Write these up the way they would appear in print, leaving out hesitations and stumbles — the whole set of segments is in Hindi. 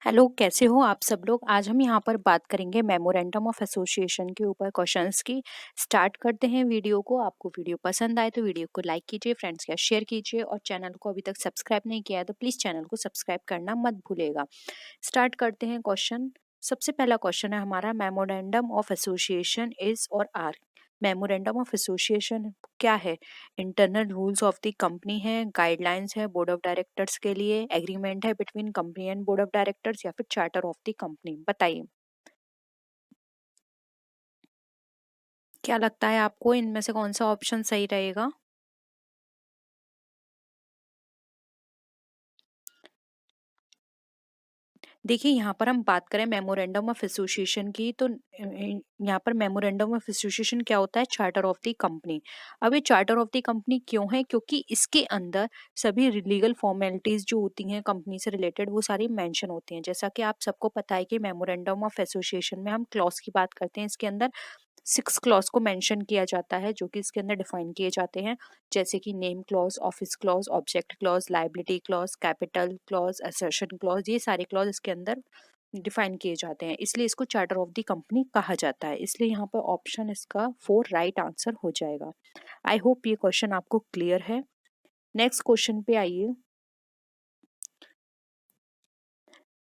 हेलो, कैसे हो आप सब लोग? आज हम यहाँ पर बात करेंगे मेमोरेंडम ऑफ एसोसिएशन के ऊपर क्वेश्चंस की। स्टार्ट करते हैं वीडियो को। आपको वीडियो पसंद आए तो वीडियो को लाइक कीजिए, फ्रेंड्स के साथ शेयर कीजिए और चैनल को अभी तक सब्सक्राइब नहीं किया है तो प्लीज़ चैनल को सब्सक्राइब करना मत भूलिएगा। स्टार्ट करते हैं क्वेश्चन। सबसे पहला क्वेश्चन है हमारा, मेमोरेंडम ऑफ एसोसिएशन इज और आर। मेमोरेंडम ऑफ एसोसिएशन क्या है? Internal rules of the company है, गाइडलाइंस है बोर्ड ऑफ डायरेक्टर्स के लिए, एग्रीमेंट है between company and board of directors, या फिर चार्टर ऑफ द कंपनी? बताइए क्या लगता है आपको, इनमें से कौन सा ऑप्शन सही रहेगा? देखिए, यहाँ पर हम बात करें मेमोरेंडम ऑफ एसोसिएशन की, तो यहाँ पर मेमोरेंडम ऑफ एसोसिएशन क्या होता है? Charter of the company. अब ये चार्टर ऑफ द कंपनी क्यों है? क्योंकि इसके अंदर सभी लीगल फॉर्मेलिटीज जो होती हैं कंपनी से रिलेटेड वो सारी मेंशन होती हैं। जैसा कि आप सबको पता है कि मेमोरेंडम ऑफ एसोसिएशन में हम क्लॉज की बात करते हैं, इसके अंदर 6 क्लॉज को मेंशन किया जाता है जो कि इसके अंदर डिफाइन किए जाते हैं, जैसे कि name clause, office clause, object clause, liability clause, capital clause, assertion clause. ये सारे क्लॉज इसके अंदर डिफाइन किए जाते हैं, इसलिए इसको चार्टर ऑफ द कंपनी कहा जाता है। इसलिए यहाँ पर ऑप्शन इसका 4 राइट आंसर हो जाएगा। आई होप ये क्वेश्चन आपको क्लियर है। नेक्स्ट क्वेश्चन पे आइए।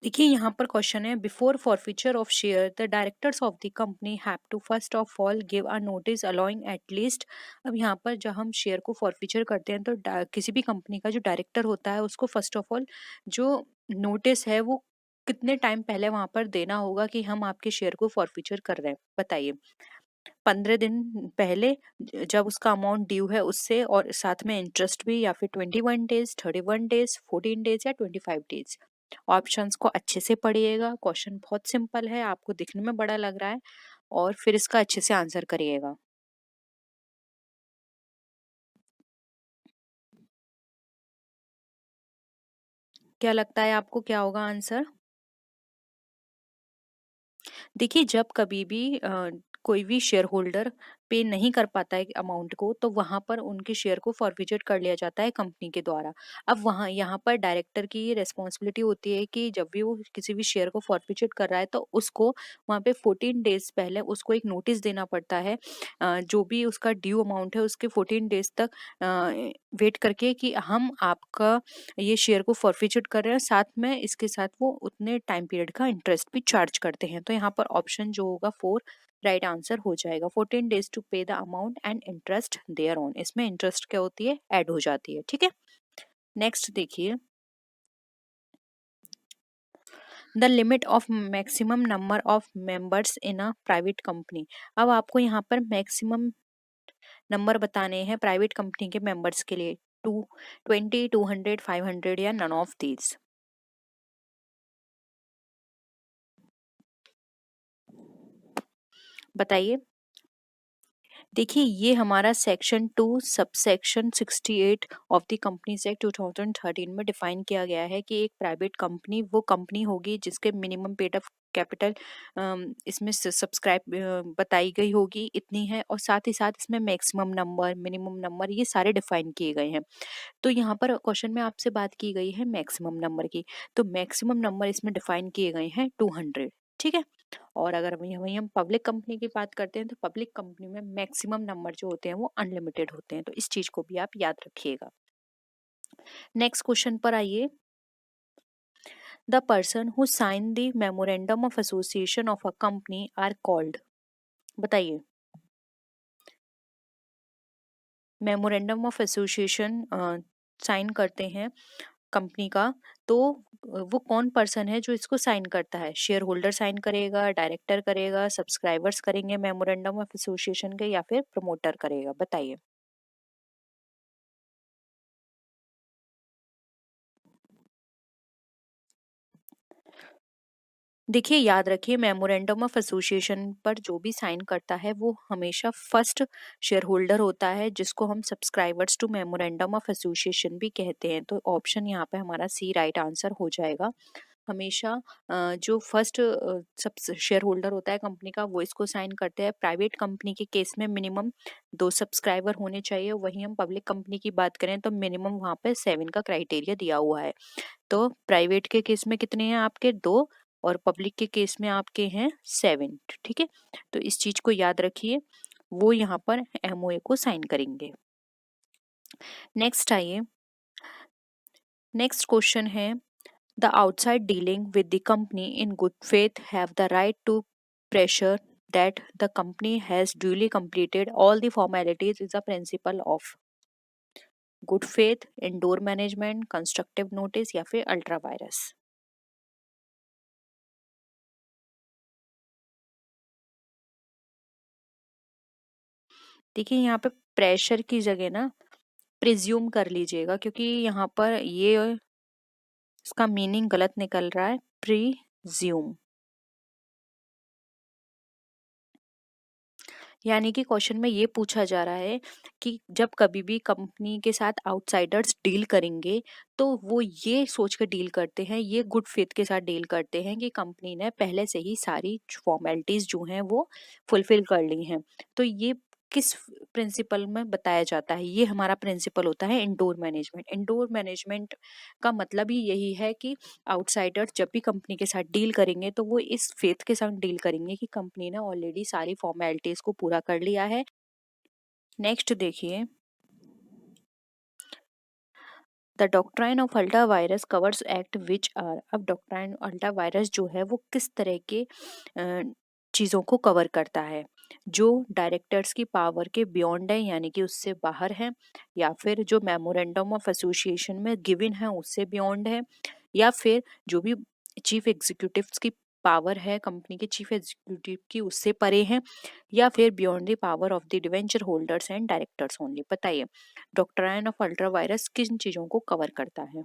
देखिए, यहाँ पर क्वेश्चन है, before forfeiture of share the directors of the company have to first of all give a notice allowing at least. अब यहाँ पर जब हम शेयर को फॉरफीचर करते हैं तो किसी भी कंपनी का जो डायरेक्टर होता है उसको फर्स्ट ऑफ ऑल जो नोटिस है वो कितने टाइम पहले वहां पर देना होगा कि हम आपके शेयर को फॉरफीचर कर रहे हैं? बताइए। 15 दिन पहले, जब उसका अमाउंट ड्यू है उससे, और साथ में इंटरेस्ट भी, या फिर 21 डेज, 31 डेज, 14 डेज, या 25 डेज? ऑप्शंस को अच्छे से पढ़िएगा। क्वेश्चन बहुत सिंपल है, आपको दिखने में बड़ा लग रहा है, और फिर इसका अच्छे से आंसर करिएगा। क्या लगता है आपको, क्या होगा आंसर? देखिए, जब कभी भी कोई भी शेयर होल्डर पे नहीं कर पाता है अमाउंट को, तो वहां पर उनके शेयर को फॉरफिचेट कर लिया जाता है कंपनी के द्वारा। अब वहां यहाँ पर डायरेक्टर की ये रेस्पॉन्सिबिलिटी होती है कि जब भी वो किसी भी शेयर को फॉरफिचेट कर रहा है तो उसको वहां पे 14 डेज पहले उसको एक नोटिस देना पड़ता है, जो भी उसका ड्यू अमाउंट है उसके 14 डेज तक वेट करके कि हम आपका ये शेयर को फॉरफिचेट कर रहे हैं, साथ में इसके साथ वो उतने टाइम पीरियड का इंटरेस्ट भी चार्ज करते हैं। तो यहाँ पर ऑप्शन जो होगा 4 राइट आंसर हो जाएगा। 14 days to pay the amount and interest thereon. इसमें इंटरेस्ट क्या होती है? ऐड हो जाती है। ठीक है, नेक्स्ट देखिए। The limit of maximum number of members in a private company. अब आपको यहाँ पर मैक्सिमम नंबर बताने हैं प्राइवेट कंपनी के मेंबर्स के लिए। 20, 200, 500, या नन ऑफ दीज? बताइए। देखिए, ये हमारा section 2 subsection 68 of the companies act 2013 में डिफाइन किया गया है कि एक प्राइवेट कंपनी वो कंपनी होगी जिसके मिनिमम पेड ऑफ कैपिटल इसमें सब्सक्राइब बताई गई होगी, इतनी है, और साथ ही साथ इसमें मैक्सिमम नंबर, मिनिमम नंबर, ये सारे डिफाइन किए गए हैं। तो यहाँ पर क्वेश्चन में आपसे बात की गई है मैक्सिमम नंबर की, तो मैक्सिमम नंबर इसमें डिफाइन किए गए हैं 200। ठीक है, और अगर वहीं वहीं हम पब्लिक कंपनी की बात करते हैं तो पब्लिक कंपनी में मैक्सिमम नंबर जो होते हैं वो अनलिमिटेड होते हैं, तो इस चीज को भी आप याद रखिएगा। नेक्स्ट क्वेश्चन पर आइए। The person who sign the memorandum of association of a company are called. बताइए। मेमोरेंडम ऑफ एसोसिएशन साइन करते हैं कंपनी का, तो वो कौन पर्सन है जो इसको साइन करता है? शेयर होल्डर साइन करेगा, डायरेक्टर करेगा, सब्सक्राइबर्स करेंगे मेमोरेंडम ऑफ एसोसिएशन के, या फिर प्रमोटर करेगा? बताइए। देखिए, याद रखिए, मेमोरेंडम ऑफ एसोसिएशन पर जो भी साइन करता है वो हमेशा फर्स्ट शेयर होल्डर होता है, जिसको हम subscribers to memorandum of association भी कहते हैं। तो ऑप्शन यहाँ पे हमारा सी राइट आंसर हो जाएगा। हमेशा जो फर्स्ट सब शेयर होल्डर होता है कंपनी का वो इसको साइन करते हैं। प्राइवेट कंपनी के केस में मिनिमम 2 सब्सक्राइबर होने चाहिए, वहीं हम पब्लिक कंपनी की बात करें तो मिनिमम वहाँ पे 7 का क्राइटेरिया दिया हुआ है। तो प्राइवेट के केस में कितने हैं आपके 2, और पब्लिक के केस में आपके हैं 7। ठीक है, तो इस चीज को याद रखिए, वो यहाँ पर एमओए को साइन करेंगे। नेक्स्ट आइए, नेक्स्ट क्वेश्चन है, the outside dealing with the company in good faith have the right to pressure that the company has duly completed all the formalities is a principle of good faith, indoor management, constructive notice या फिर अल्ट्रा वायरस। देखिए यहाँ पे प्रेशर की जगह ना प्रिज्यूम कर लीजिएगा, क्योंकि यहाँ पर ये इसका मीनिंग गलत निकल रहा है, प्रीज्यूम। यानी कि क्वेश्चन में ये पूछा जा रहा है कि जब कभी भी कंपनी के साथ आउटसाइडर्स डील करेंगे तो वो ये सोच कर डील करते हैं, ये गुड फेथ के साथ डील करते हैं कि कंपनी ने पहले से ही सारी फॉर्मेलिटीज जो हैं वो फुलफिल कर ली हैं। तो ये किस प्रिंसिपल में बताया जाता है, ये हमारा प्रिंसिपल होता है इंडोर मैनेजमेंट। इंडोर मैनेजमेंट का मतलब ही यही है कि आउटसाइडर जब भी कंपनी के साथ डील करेंगे तो वो इस फेथ के साथ डील करेंगे कि कंपनी ने ऑलरेडी सारी फॉर्मेलिटीज को पूरा कर लिया है। नेक्स्ट देखिए, the doctrine of ultra vires covers act which are. अब डॉक्ट्राइन अल्ट्रा वायरस जो है वो किस तरह के चीज़ों को कवर करता है, जो डायरेक्टर्स की पावर के बियॉन्ड है यानी कि उससे बाहर है, या फिर जो मेमोरेंडम ऑफ एसोसिएशन में गिवन है उससे बियॉन्ड है, या फिर जो भी चीफ एग्जीक्यूटिव्स की पावर है कंपनी के चीफ एग्जीक्यूटिव की उससे परे है, या फिर beyond the power of the debenture holders and directors only. बताइए डॉक्ट्राइन ऑफ अल्ट्रा वायरस किन चीजों को कवर करता है।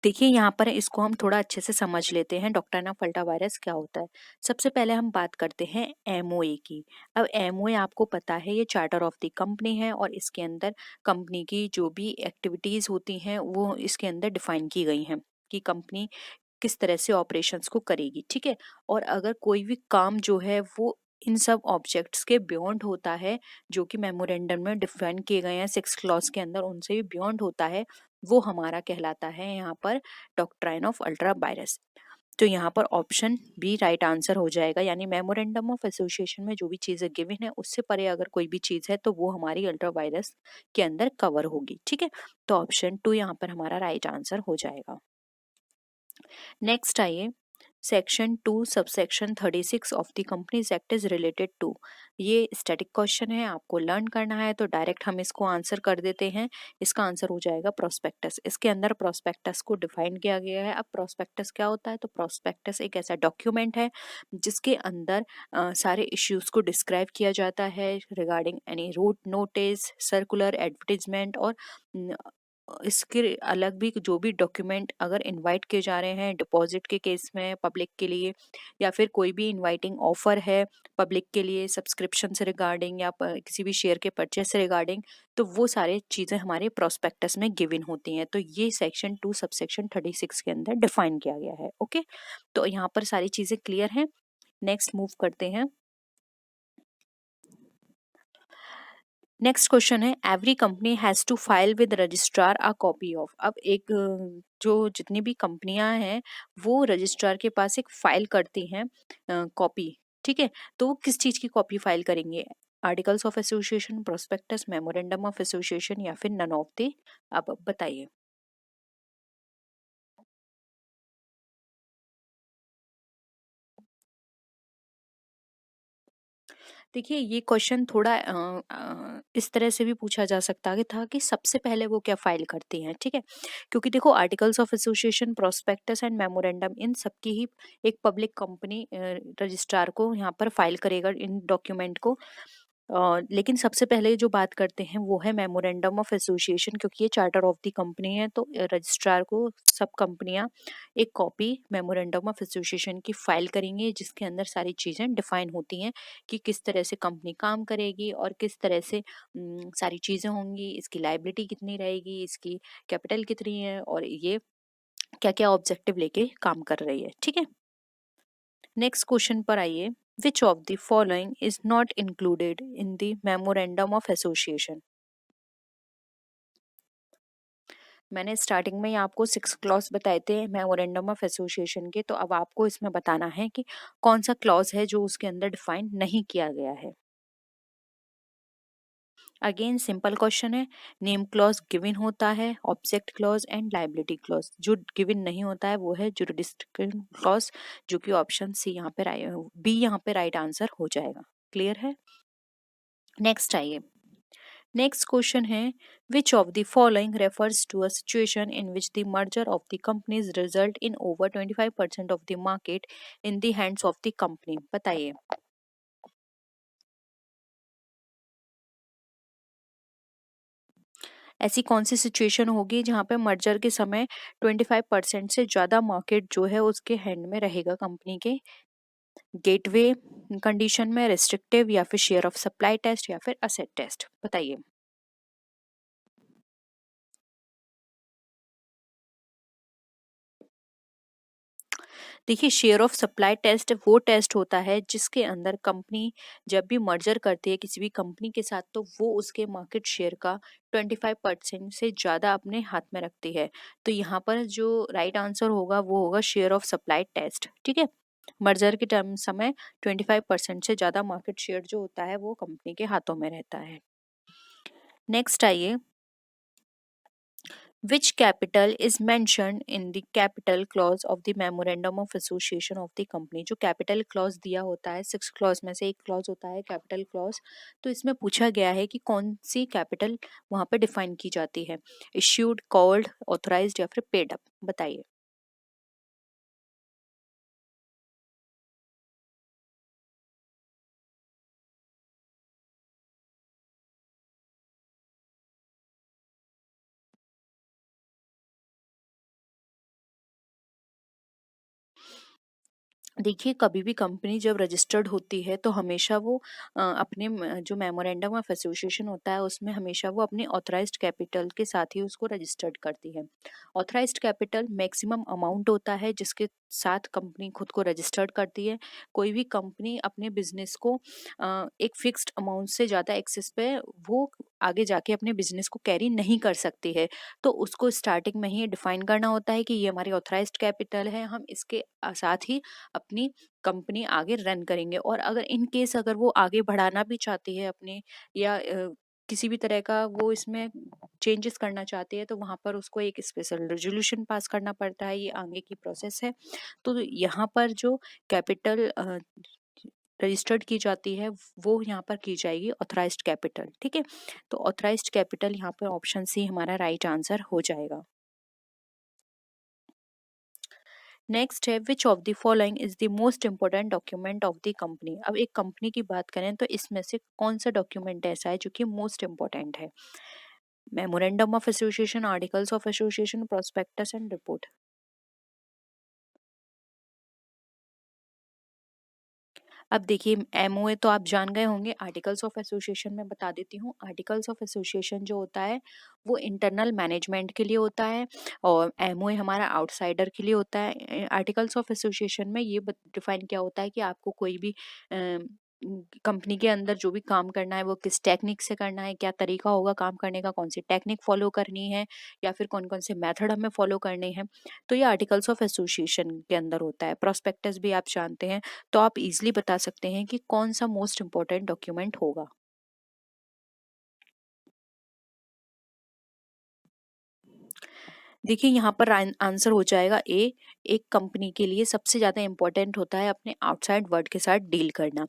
देखिए यहाँ पर इसको हम थोड़ा अच्छे से समझ लेते हैं, डॉक्ट्राइन ऑफ अल्ट्रा वायरस क्या होता है। सबसे पहले हम बात करते हैं एमओए की। अब एमओए आपको पता है ये चार्टर ऑफ द कंपनी है, और इसके अंदर कंपनी की जो भी एक्टिविटीज होती हैं वो इसके अंदर डिफाइन की गई हैं कि कंपनी किस तरह से ऑपरेशंस को करेगी। ठीक है, और अगर कोई भी काम जो है वो इन सब ऑब्जेक्ट्स के बियॉन्ड होता है, जो कि मेमोरेंडम में डिफाइन किए गए हैं 6 क्लॉज के अंदर, उनसे भी बियॉन्ड होता है, वो हमारा कहलाता है यहाँ पर डॉक्ट्राइन ऑफ अल्ट्रा वायरस। तो यहाँ पर ऑप्शन बी राइट आंसर हो जाएगा, यानी मेमोरेंडम ऑफ एसोसिएशन में जो भी चीजें गिवन है उससे परे अगर कोई भी चीज है तो वो हमारी अल्ट्रा वायरस के अंदर कवर होगी। ठीक है, तो ऑप्शन 2 यहाँ पर हमारा राइट आंसर हो जाएगा। नेक्स्ट आइए, section 2 subsection 36 of the companies act is related to. ये स्टैटिक क्वेश्चन है, आपको लर्न करना है तो डायरेक्ट हम इसको आंसर कर देते हैं। इसका आंसर हो जाएगा प्रोस्पेक्टस। इसके अंदर प्रोस्पेक्टस को डिफाइन किया गया है। अब प्रोस्पेक्टस क्या होता है, तो प्रोस्पेक्टस एक ऐसा डॉक्यूमेंट है जिसके अंदर सारे इश्यूज को डिस्क्राइब किया जाता है regarding any route notice, circular, advertisement, और इसके अलग भी जो भी डॉक्यूमेंट अगर इनवाइट किए जा रहे हैं डिपॉजिट के केस में पब्लिक के लिए, या फिर कोई भी इनवाइटिंग ऑफर है पब्लिक के लिए सब्सक्रिप्शन से रिगार्डिंग या किसी भी शेयर के परचेस से रिगार्डिंग, तो वो सारे चीज़ें हमारे प्रोस्पेक्टस में गिवन होती हैं। तो ये सेक्शन 2 सबसेक्शन 36 के अंदर डिफाइन किया गया है। ओके, तो यहाँ पर सारी चीज़ें क्लियर हैं। नेक्स्ट मूव करते हैं। नेक्स्ट क्वेश्चन है, every company has to file with registrar a copy of. अब एक जो जितनी भी कंपनियां हैं वो रजिस्ट्रार के पास एक फाइल करती हैं कॉपी। ठीक है, तो वो किस चीज की कॉपी फाइल करेंगे, articles of association, prospectus, memorandum of association, या फिर नन ऑफ द। अब बताइए। देखिए ये क्वेश्चन थोड़ा इस तरह से भी पूछा जा सकता था कि सबसे पहले वो क्या फाइल करती हैं। ठीक है, क्योंकि देखो articles of association, prospectus and memorandum, इन सब की ही एक पब्लिक कंपनी रजिस्ट्रार को यहाँ पर फाइल करेगा इन डॉक्यूमेंट को। लेकिन सबसे पहले जो बात करते हैं वो है मेमोरेंडम ऑफ एसोसिएशन, क्योंकि ये चार्टर ऑफ द कंपनी है, तो रजिस्ट्रार को सब कंपनियां एक कॉपी मेमोरेंडम ऑफ एसोसिएशन की फाइल करेंगे, जिसके अंदर सारी चीज़ें डिफाइन होती हैं कि किस तरह से कंपनी काम करेगी और किस तरह से सारी चीज़ें होंगी, इसकी लायबिलिटी कितनी रहेगी, इसकी कैपिटल कितनी है, और ये क्या क्या ऑब्जेक्टिव लेके काम कर रही है। ठीक है, नेक्स्ट क्वेश्चन पर आइए। Which of the following is not included in the memorandum of association. मैंने स्टार्टिंग में ही आपको 6 क्लॉज बताए थे मेमोरेंडम ऑफ एसोसिएशन के, तो अब आपको इसमें बताना है कि कौन सा क्लॉज है जो उसके अंदर डिफाइन नहीं किया गया है। अगेन सिंपल क्वेश्चन है। नेम क्लॉज गिवन होता है, object clause and liability clause. जो गिवन नहीं होता है वो है जुरिडिक्शन क्लॉज, जो कि ऑप्शन सी यहाँ पे बी यहाँ पे राइट आंसर हो जाएगा। क्लियर है। नेक्स्ट आइए। नेक्स्ट क्वेश्चन है, which of the following refers to a situation in which the merger of the companies result in over 25% of the market in the hands of the company. बताइए। ऐसी कौन सी सिचुएशन होगी जहां पे मर्जर के समय 25% से ज्यादा मार्केट जो है उसके हैंड में रहेगा कंपनी के। गेटवे कंडीशन में, रेस्ट्रिक्टिव, या फिर शेयर ऑफ सप्लाई टेस्ट, या फिर असेट टेस्ट। बताइए। देखिए, शेयर ऑफ सप्लाई टेस्ट वो टेस्ट होता है जिसके अंदर कंपनी जब भी मर्जर करती है किसी भी कंपनी के साथ, तो वो उसके मार्केट शेयर का 25% से ज़्यादा अपने हाथ में रखती है। तो यहाँ पर जो राइट आंसर होगा वो होगा शेयर ऑफ सप्लाई टेस्ट। ठीक है, मर्जर के टाइम समय 25% से ज़्यादा मार्केट शेयर जो होता है वो कंपनी के हाथों में रहता है। नेक्स्ट आइए। Which capital is mentioned in the capital clause of the memorandum of association of the company। जो capital clause दिया होता है, 6 clause में से एक clause होता है capital clause, तो इसमें पूछा गया है कि कौन सी capital वहाँ पे define की जाती है। issued, called, authorized, या फिर paid up। बताइए। देखिए, कभी भी कंपनी जब रजिस्टर्ड होती है तो हमेशा वो अपने जो मेमोरेंडम ऑफ एसोसिएशन होता है उसमें हमेशा वो अपनी ऑथराइज्ड कैपिटल के साथ ही उसको रजिस्टर्ड करती है। ऑथराइज्ड कैपिटल मैक्सिमम अमाउंट होता है जिसके साथ कंपनी खुद को रजिस्टर्ड करती है। कोई भी कंपनी अपने बिजनेस को एक फिक्स्ड अमाउंट से ज़्यादा एक्सेस पे वो आगे जाके अपने बिजनेस को कैरी नहीं कर सकती है। तो उसको स्टार्टिंग में ही डिफाइन करना होता है कि ये हमारी ऑथराइज्ड कैपिटल है, हम इसके साथ ही अपनी कंपनी आगे रन करेंगे। और अगर इन केस अगर वो आगे बढ़ाना भी चाहती है अपने, या किसी भी तरह का वो इसमें चेंजेस करना चाहती है, तो वहां पर उसको एक स्पेशल रेजोल्यूशन पास करना पड़ता है। ये आगे की प्रोसेस है। तो यहाँ पर जो कैपिटल रजिस्टर्ड की जाती है वो यहाँ पर की जाएगी ऑथराइज्ड कैपिटल। ठीक है, तो ऑथराइज्ड कैपिटल यहाँ पर ऑप्शन सी हमारा राइट आंसर हो जाएगा। नेक्स्ट है, which of the following is the most important document of the company. अब एक कंपनी की बात करें तो इसमें से कौन सा डॉक्यूमेंट ऐसा है जो कि मोस्ट इंपॉर्टेंट है। Memorandum of association, articles of association, prospectus and report. अब देखिए, एमओए तो आप जान गए होंगे। आर्टिकल्स ऑफ एसोसिएशन में बता देती हूँ। आर्टिकल्स ऑफ एसोसिएशन जो होता है वो इंटरनल मैनेजमेंट के लिए होता है, और एमओए हमारा आउटसाइडर के लिए होता है। आर्टिकल्स ऑफ एसोसिएशन में ये डिफाइन क्या होता है कि आपको कोई भी कंपनी के अंदर जो भी काम करना है वो किस टेक्निक से करना है, क्या तरीका होगा काम करने का, कौन सी टेक्निक फॉलो करनी है, या फिर कौन कौन से मेथड हमें फॉलो करने हैं। तो ये आर्टिकल्स ऑफ एसोसिएशन के अंदर होता है। प्रोस्पेक्टस भी आप जानते हैं, तो आप इजीली बता सकते हैं कि कौन सा मोस्ट इम्पोर्टेंट डॉक्यूमेंट होगा। देखिए यहाँ पर आंसर हो जाएगा ए। एक कंपनी के लिए सबसे ज़्यादा इम्पोर्टेंट होता है अपने आउटसाइड वर्ल्ड के साथ डील करना।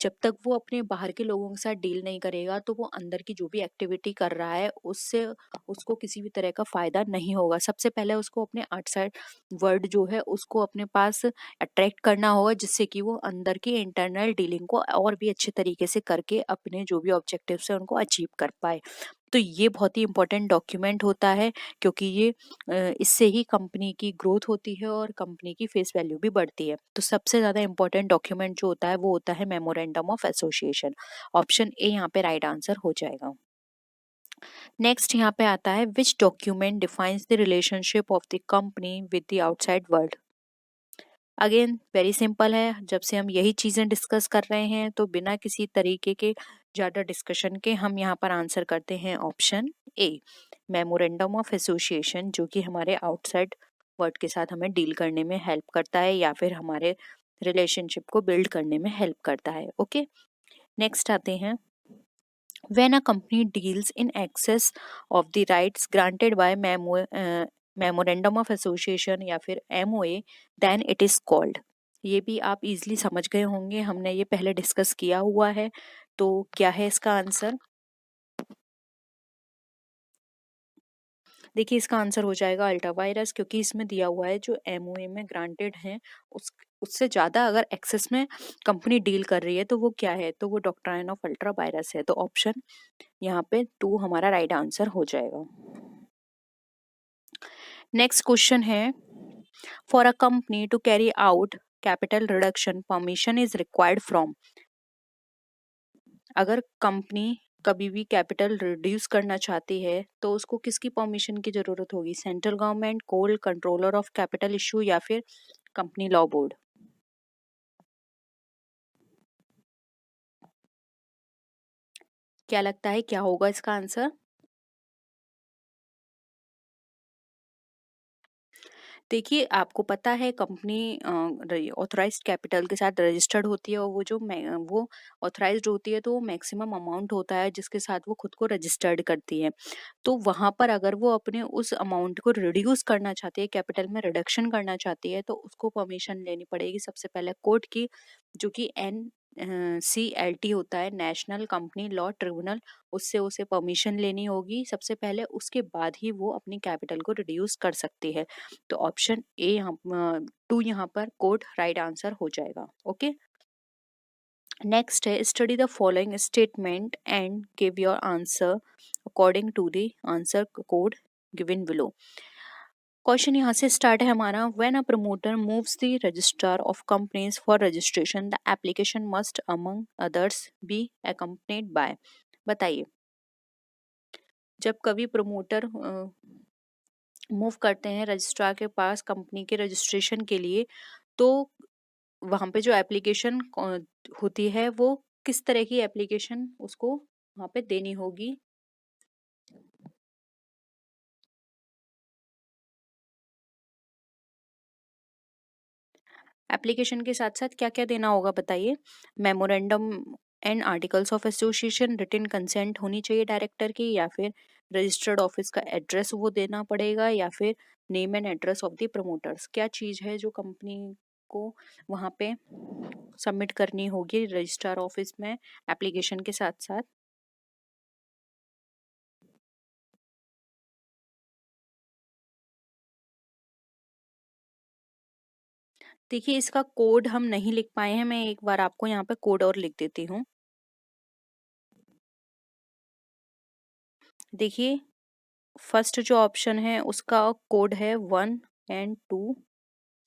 जब तक वो अपने बाहर के लोगों के साथ डील नहीं करेगा तो वो अंदर की जो भी एक्टिविटी कर रहा है उससे उसको किसी भी तरह का फ़ायदा नहीं होगा। सबसे पहले उसको अपने आउटसाइड वर्ल्ड जो है उसको अपने पास अट्रैक्ट करना होगा, जिससे कि वो अंदर की इंटरनल डीलिंग को और भी अच्छे तरीके से करके अपने जो भी ऑब्जेक्टिव्स है उनको अचीव कर पाए। तो ये बहुत ही इंपॉर्टेंट डॉक्यूमेंट होता है, क्योंकि ये इससे ही कंपनी की ग्रोथ होती है और कंपनी की फेस वैल्यू भी बढ़ती है। तो सबसे ज़्यादा इंपॉर्टेंट डॉक्यूमेंट जो होता है वो होता है memorandum of association. Option A यहाँ पे राइट आंसर हो जाएगा। नेक्स्ट यहाँ पे आता है which document defines the relationship of the company with the outside world. Again very simple है, जब से हम यही चीज़ें डिस्कस कर रहे हैं तो बिना किसी तरीके के ज़्यादा डिस्कशन के हम यहाँ पर आंसर करते हैं option A, memorandum of association, जो कि हमारे आउटसाइड वर्ल्ड के साथ हमें डील करने में हेल्प करता है या फिर हमारे रिलेशनशिप को बिल्ड करने में हेल्प करता है। ओके, नेक्स्ट आते हैं when a company deals in excess of the rights granted by memorandum of association या फिर MOA then it is called। ये भी आप इजीली समझ गए होंगे, हमने ये पहले डिस्कस किया हुआ है। तो क्या है इसका आंसर? देखिए इसका आंसर हो जाएगा अल्ट्रा वायरस, क्योंकि इसमें दिया हुआ है जो MOA में ग्रांटेड है उससे ज़्यादा अगर एक्सेस में कंपनी डील कर रही है तो वो क्या है, तो वो डॉक्ट्राइन ऑफ अल्ट्रा वायरस है। तो ऑप्शन यहाँ पे 2 हमारा राइट आंसर हो जाएगा। नेक्स्ट क्वेश्चन है for a company to carry out capital reduction permission is required from. अगर कंपनी कभी भी कैपिटल रिड्यूस करना चाहती है तो उसको किसकी परमिशन की जरूरत होगी? Central government, court, controller of capital issue या फिर कंपनी लॉ बोर्ड? क्या लगता है क्या होगा इसका आंसर? देखिए आपको पता है कंपनी ऑथराइज्ड कैपिटल के साथ रजिस्टर्ड होती है और वो ऑथराइज्ड होती है तो वो मैक्सिमम अमाउंट होता है जिसके साथ वो खुद को रजिस्टर्ड करती है। तो वहाँ पर अगर वो अपने उस अमाउंट को रिड्यूस करना चाहती है, कैपिटल में रिडक्शन करना चाहती है, तो उसको परमिशन लेनी पड़ेगी सबसे पहले कोर्ट की, जो कि NCLT होता है, नेशनल कंपनी लॉ ट्रिब्यूनल। उससे उसे परमिशन लेनी होगी सबसे पहले, उसके बाद ही वो अपनी कैपिटल को रिड्यूस कर सकती है। तो ऑप्शन ए यहाँ 2 यहाँ पर कोड राइट आंसर हो जाएगा। ओके, नेक्स्ट है study the following statement and give your answer according to the answer code given below. Question यहाँ से स्टार्ट है हमारा, when a promoter moves the registrar of companies for registration the application must among others be accompanied by. बताइए, जब कभी प्रमोटर मूव करते हैं रजिस्ट्रार के पास कंपनी के रजिस्ट्रेशन के लिए, तो वहाँ पे जो एप्लीकेशन होती है वो किस तरह की एप्लीकेशन उसको वहाँ पे देनी होगी? एप्लीकेशन के साथ साथ क्या क्या देना होगा बताइए? Memorandum and articles of association, written consent होनी चाहिए डायरेक्टर की, या फिर रजिस्टर्ड ऑफिस का एड्रेस वो देना पड़ेगा, या फिर name and address of the promoters? क्या चीज़ है जो कंपनी को वहाँ पे सबमिट करनी होगी रजिस्ट्रार ऑफिस में एप्लीकेशन के साथ साथ? देखिए इसका कोड हम नहीं लिख पाए हैं, मैं एक बार आपको यहाँ पे कोड और लिख देती हूँ। देखिए फर्स्ट जो ऑप्शन है उसका कोड है 1 और 2।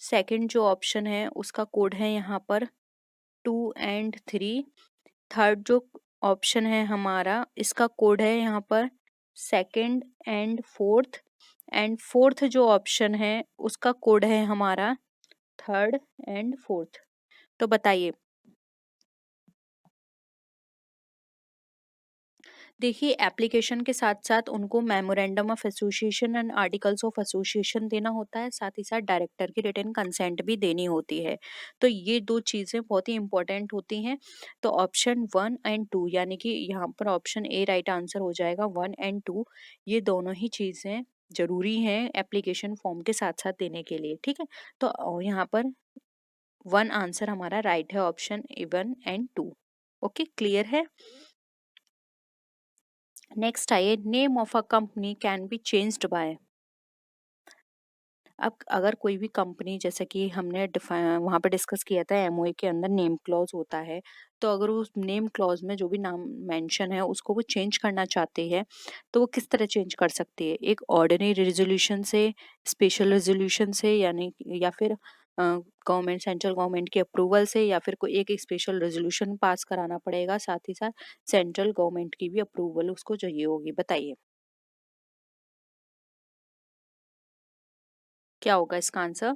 सेकंड जो ऑप्शन है उसका कोड है यहाँ पर 2 और 3। थर्ड जो ऑप्शन है हमारा इसका कोड है यहाँ पर सेकंड और फोर्थ। एंड फोर्थ जो ऑप्शन है उसका कोड है हमारा थर्ड और फोर्थ। तो बताइए। देखिए एप्लीकेशन के साथ साथ उनको memorandum of association and articles of association देना होता है, साथ ही साथ डायरेक्टर की रिटन कंसेंट भी देनी होती है। तो ये दो चीज़ें बहुत ही इंपॉर्टेंट होती हैं। तो ऑप्शन 1 और 2 यानी कि यहाँ पर ऑप्शन ए राइट आंसर हो जाएगा। 1 और 2 ये दोनों ही चीज़ें जरूरी हैं एप्लीकेशन फॉर्म के साथ साथ देने के लिए, ठीक है। तो यहाँ पर वन आंसर हमारा राइट है, option A 1 and 2। Okay, clear है। नेक्स्ट आइए, name of a company can be changed by. अब अगर कोई भी कंपनी, जैसे कि हमने वहाँ पे डिस्कस किया था एमओए के अंदर नेम क्लॉज होता है, तो अगर उस नेम क्लॉज में जो भी नाम मेंशन है उसको वो चेंज करना चाहते हैं तो वो किस तरह चेंज कर सकती है? एक ऑर्डिनरी रेजोल्यूशन से, स्पेशल रेजोल्यूशन से, यानी या फिर गवर्नमेंट, सेंट्रल गवर्नमेंट के अप्रूवल से, या फिर कोई एक स्पेशल रेजोल्यूशन पास कराना पड़ेगा, साथ ही साथ सेंट्रल गवर्नमेंट की भी अप्रूवल उसको चाहिए होगी। बताइए क्या होगा इसका आंसर?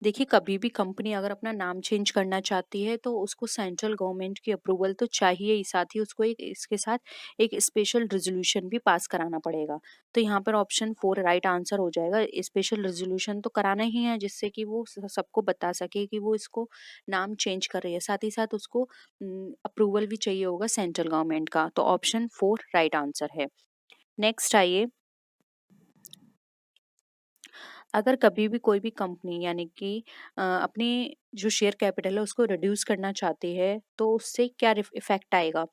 देखिए, कभी भी कंपनी अगर अपना नाम चेंज करना चाहती है तो उसको सेंट्रल गवर्नमेंट की अप्रूवल तो चाहिए ही, साथ ही उसको एक इसके साथ एक स्पेशल रेजोल्यूशन भी पास कराना पड़ेगा। तो यहाँ पर ऑप्शन 4 राइट आंसर हो जाएगा। स्पेशल रेजोल्यूशन तो कराना ही है जिससे कि वो सबको बता सके कि वो इसको नाम चेंज कर रही है, साथ ही साथ उसको अप्रूवल भी चाहिए होगा सेंट्रल गवर्नमेंट का। तो ऑप्शन 4 राइट आंसर है। नेक्स्ट आइए, अगर कभी भी कोई भी कंपनी यानी कि अपनी जो शेयर कैपिटल है उसको रिड्यूस करना चाहती है तो उससे क्या इफेक्ट आएगा?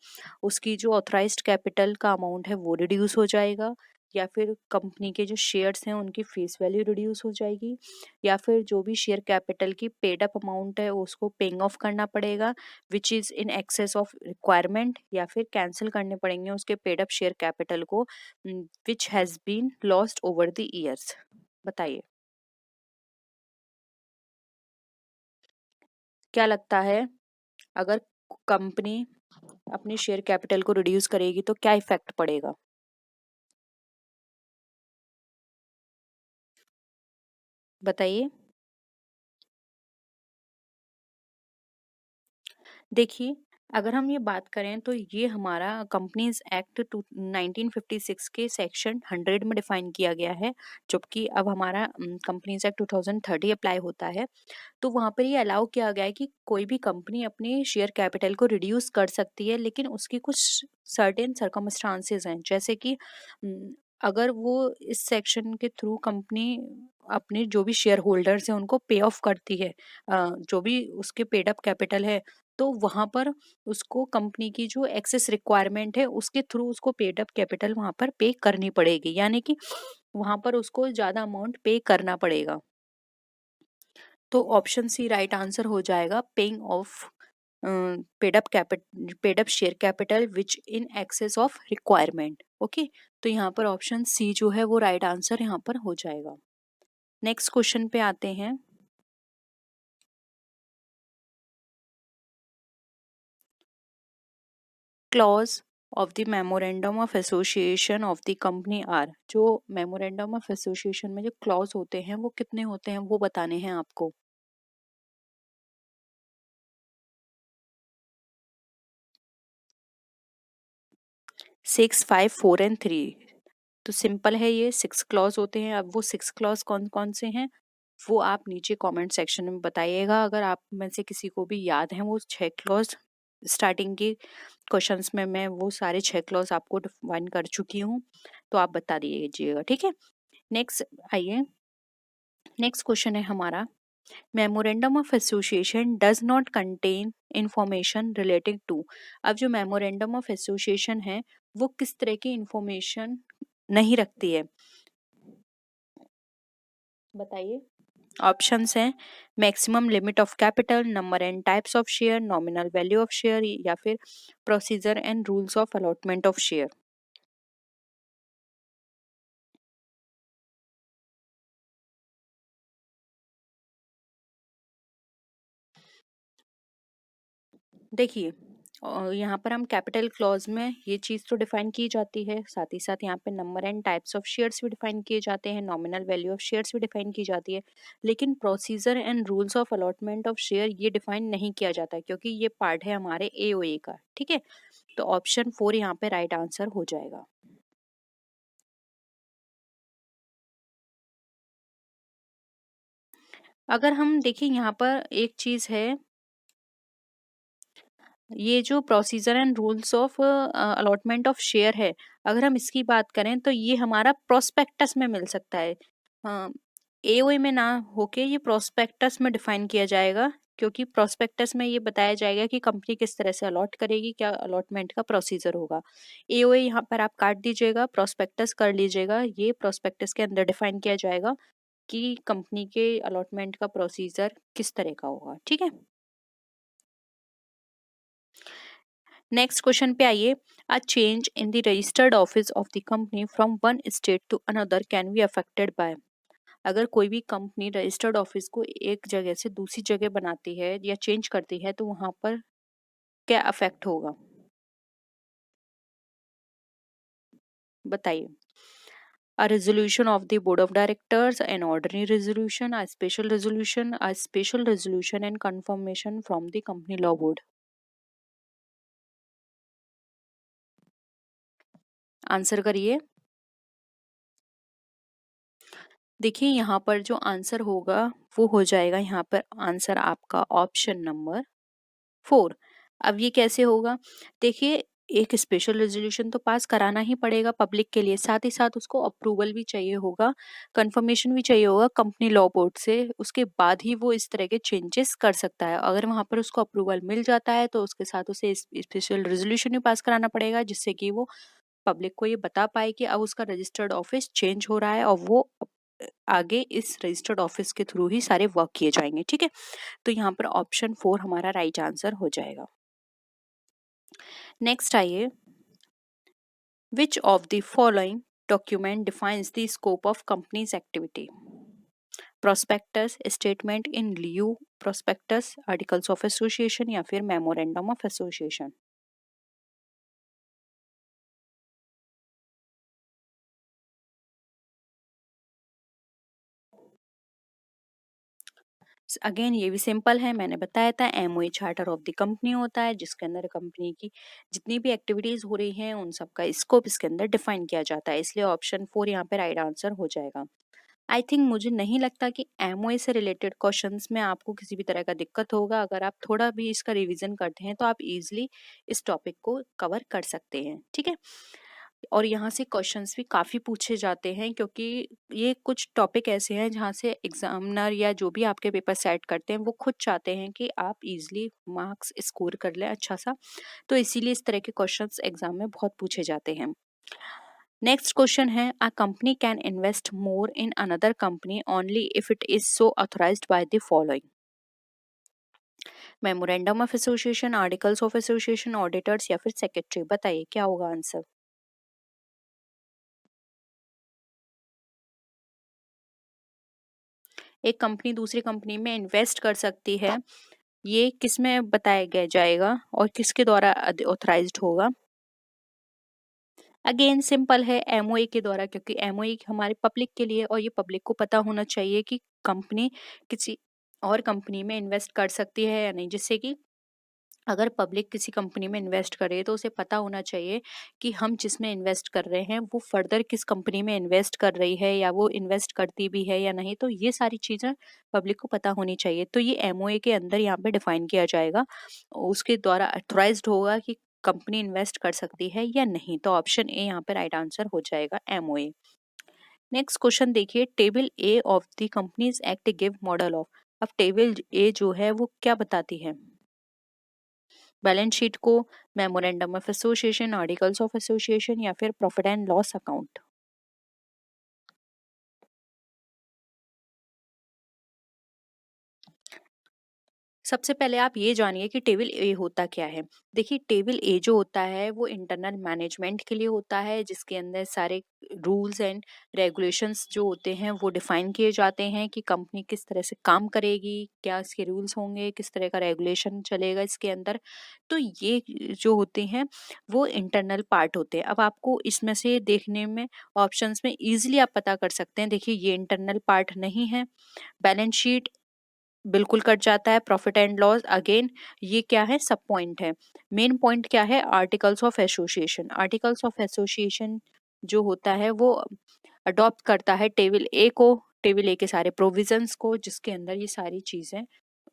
उसकी जो ऑथराइज्ड कैपिटल का अमाउंट है वो रिड्यूस हो जाएगा, या फिर कंपनी के जो शेयर्स हैं उनकी फेस वैल्यू रिड्यूस हो जाएगी, या फिर जो भी शेयर कैपिटल की पेड अप अमाउंट है उसको पेइंग ऑफ करना पड़ेगा which is in excess of requirement, या फिर कैंसिल करने पड़ेंगे उसके पेड अप शेयर कैपिटल को which has been lost over the years. बताइए क्या लगता है, अगर कंपनी अपनी शेयर कैपिटल को रिड्यूस करेगी तो क्या इफेक्ट पड़ेगा? बताइए। देखिए, अगर हम ये बात करें तो ये हमारा कंपनीज एक्ट 1956 के सेक्शन 100 में डिफाइन किया गया है, जबकि अब हमारा कंपनीज एक्ट 2030 अप्लाई होता है। तो वहाँ पर ये अलाउ किया गया है कि कोई भी कंपनी अपनी शेयर कैपिटल को रिड्यूस कर सकती है, लेकिन उसकी कुछ सर्टेन सर्कमस्टांसेस हैं, जैसे कि अगर वो इस सेक्शन के थ्रू कंपनी अपने जो भी शेयर होल्डर्स हैं उनको पे ऑफ करती है, जो भी उसके पेड अप कैपिटल है, तो वहाँ पर उसको कंपनी की जो एक्सेस रिक्वायरमेंट है उसके थ्रू उसको पेड अप कैपिटल वहाँ पर पे करनी पड़ेगी, यानी कि वहाँ पर उसको ज़्यादा अमाउंट पे करना पड़ेगा। तो ऑप्शन सी राइट आंसर हो जाएगा, paying off paid up share capital which in excess of requirement. Okay, तो यहाँ पर ऑप्शन सी जो है वो राइट आंसर यहाँ पर हो जाएगा। नेक्स्ट क्वेश्चन पे आते हैं। Clause of the memorandum of association of the company are. जो मेमोरेंडम ऑफ एसोसिएशन में जो क्लॉज होते हैं वो कितने होते हैं वो बताने हैं आपको। 6, 5, 4 एंड 3। तो सिंपल है, ये 6 क्लॉज होते हैं। अब वो 6 क्लॉज कौन कौन से हैं वो आप नीचे कमेंट सेक्शन में बताइएगा। अगर आप में से किसी को भी याद है वो 6 क्लॉज, स्टार्टिंग के क्वेश्चंस में मैं वो सारे 6 क्लॉज आपको डिफाइन कर चुकी हूँ, तो आप बता दीजिएगा, ठीक है। नेक्स्ट आइए, नेक्स्ट क्वेश्चन है हमारा, memorandum of association does not contain information relating to. अब जो मेमोरेंडम ऑफ एसोसिएशन है वो किस तरह की इंफॉर्मेशन नहीं रखती है? बताइए। ऑप्शंस हैं, maximum limit of capital, number and types of share, nominal value of share, या फिर procedure and rules of allotment of share. देखिए, यहाँ पर हम कैपिटल क्लॉज में ये चीज़ तो डिफाइन की जाती है, साथ ही साथ यहाँ पे number and types of shares भी डिफाइन किए जाते हैं, नॉमिनल वैल्यू ऑफ शेयर्स भी डिफाइन की जाती है, लेकिन procedure and rules of allotment of share ये डिफाइन नहीं किया जाता है, क्योंकि ये पार्ट है हमारे एओए का, ठीक है। तो ऑप्शन 4 यहाँ पे राइट आंसर हो जाएगा। अगर हम देखें यहाँ पर एक चीज़ है, ये जो procedure and rules of allotment of share है, अगर हम इसकी बात करें तो ये हमारा प्रोस्पेक्टस में मिल सकता है। एओए में ना होके ये प्रोस्पेक्टस में डिफाइन किया जाएगा, क्योंकि प्रोस्पेक्टस में ये बताया जाएगा कि कंपनी किस तरह से अलॉट करेगी, क्या अलॉटमेंट का प्रोसीजर होगा। एओए यहाँ पर आप काट दीजिएगा, प्रोस्पेक्टस कर लीजिएगा। ये प्रोस्पेक्टस के अंदर डिफाइन किया जाएगा कि कंपनी के अलॉटमेंट का प्रोसीजर किस तरह का होगा। ठीक है, नेक्स्ट क्वेश्चन पे आइए। A change in the registered office of the company from one state to another can be affected by. अगर कोई भी कंपनी रजिस्टर्ड ऑफिस को एक जगह से दूसरी जगह बनाती है या चेंज करती है तो वहां पर क्या अफेक्ट होगा, बताइए। A resolution of the board of directors, an ordinary resolution, a special resolution and confirmation from the company law board। Answer करिए। देखिए यहाँ पर जो आंसर होगा वो हो जाएगा यहाँ पर आंसर आपका ऑप्शन नंबर 4। अब ये कैसे होगा, देखिए एक स्पेशल रेजोल्यूशन तो पास कराना ही पड़ेगा पब्लिक के लिए, साथ ही साथ उसको अप्रूवल भी चाहिए होगा, कंफर्मेशन भी चाहिए होगा कंपनी लॉ बोर्ड से, उसके बाद ही वो इस तरह के चेंजेस कर सकता है। अगर वहां पर उसको अप्रूवल मिल जाता है तो उसके साथ उसे स्पेशल रेजोल्यूशन भी पास कराना पड़ेगा, जिससे कि वो पब्लिक को ये बता पाए कि अब उसका रजिस्टर्ड ऑफिस चेंज हो रहा है और वो आगे इस रजिस्टर्ड ऑफिस के थ्रू ही सारे वर्क किए जाएंगे। ठीक है, तो यहाँ पर ऑप्शन 4 हमारा राइट आंसर हो जाएगा। नेक्स्ट आइए, which of the following document defines the scope of companies activity. Prospectus, statement in Liu prospectus, articles of association या फिर मेमोरेंडम ऑफ एसोसिएशन। अगेन ये भी सिंपल है, मैंने बताया था MOA charter of the company होता है जिसके अंदर कंपनी की जितनी भी एक्टिविटीज हो रही हैं उन सब का स्कोप इसके अंदर डिफाइन किया जाता है, इसलिए ऑप्शन 4 यहाँ पे राइट आंसर हो जाएगा। आई थिंक मुझे नहीं लगता कि एमओए से रिलेटेड क्वेश्चंस में आपको किसी भी तरह का दिक्कत होगा। अगर आप थोड़ा भी इसका रिवीजन करते हैं तो आप इजीली इस टॉपिक को कवर कर सकते हैं। ठीक है, और यहाँ से क्वेश्चंस भी काफ़ी पूछे जाते हैं, क्योंकि ये कुछ टॉपिक ऐसे हैं जहाँ से एग्जामिनर या जो भी आपके पेपर सेट करते हैं वो खुद चाहते हैं कि आप इजीली मार्क्स स्कोर कर लें अच्छा सा, तो इसीलिए इस तरह के क्वेश्चंस एग्जाम में बहुत पूछे जाते हैं। नेक्स्ट क्वेश्चन है, a company can invest more in another company only if it is so authorised by the following. Memorandum of association, articles of association, auditors या फिर सेक्रेटरी, बताइए क्या होगा आंसर। एक कंपनी दूसरी कंपनी में इन्वेस्ट कर सकती है, ये किस में बताया गया जाएगा और किसके द्वारा ऑथराइज्ड होगा। अगेन सिंपल है, एमओए के द्वारा, क्योंकि एमओए हमारे पब्लिक के लिए और ये पब्लिक को पता होना चाहिए कि कंपनी किसी और कंपनी में इन्वेस्ट कर सकती है या नहीं, जिससे कि अगर पब्लिक किसी कंपनी में इन्वेस्ट करे तो उसे पता होना चाहिए कि हम जिसमें इन्वेस्ट कर रहे हैं वो फर्दर किस कंपनी में इन्वेस्ट कर रही है या वो इन्वेस्ट करती भी है या नहीं, तो ये सारी चीज़ें पब्लिक को पता होनी चाहिए। तो ये एमओए के अंदर यहाँ पे डिफाइन किया जाएगा, उसके द्वारा अथोराइज्ड होगा कि कंपनी इन्वेस्ट कर सकती है या नहीं, तो ऑप्शन ए यहाँ पे राइट आंसर हो जाएगा, एमओए। नेक्स्ट क्वेश्चन देखिए, table A of the companies act give model of. अब टेबल ए जो है वो क्या बताती है, बैलेंस शीट को, memorandum of association, articles of association या फिर प्रॉफिट एंड लॉस अकाउंट। सबसे पहले आप ये जानिए कि टेबल ए होता क्या है। देखिए टेबल ए जो होता है वो इंटरनल मैनेजमेंट के लिए होता है, जिसके अंदर सारे रूल्स एंड रेगुलेशंस जो होते हैं वो डिफाइन किए जाते हैं कि कंपनी किस तरह से काम करेगी, क्या इसके रूल्स होंगे, किस तरह का रेगुलेशन चलेगा इसके अंदर। तो ये जो होते हैं वो इंटरनल पार्ट होते हैं। अब आपको इसमें से देखने में ऑप्शंस में इजीली आप पता कर सकते हैं। देखिए ये इंटरनल पार्ट नहीं है, बैलेंस शीट बिल्कुल कट जाता है, प्रॉफिट एंड लॉस अगेन ये क्या है, सब पॉइंट है। मेन पॉइंट क्या है, articles of association. Articles of association जो होता है वो अडॉप्ट करता है टेबल ए को, टेबल ए के सारे प्रोविजंस को, जिसके अंदर ये सारी चीजें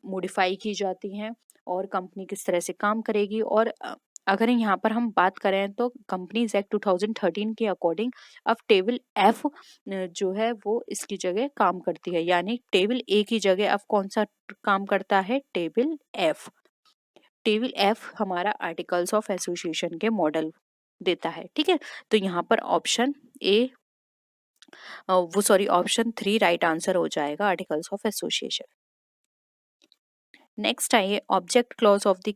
मॉडिफाई की जाती हैं और कंपनी किस तरह से काम करेगी और अगर यहाँ पर हम बात करें तो कंपनीज एक्ट 2013 के अकॉर्डिंग अब टेबल एफ जो है वो इसकी जगह काम करती है, यानी टेबल ए की जगह अब कौन सा काम करता है, टेबल एफ। टेबल एफ हमारा आर्टिकल्स ऑफ एसोसिएशन के मॉडल देता है, ठीक है। तो यहाँ पर ऑप्शन ए वो सॉरी ऑप्शन 3 राइट आंसर हो जाएगा, आर्टिकल्स ऑफ एसोसिएशन। नेक्स्ट आइए, object clause of the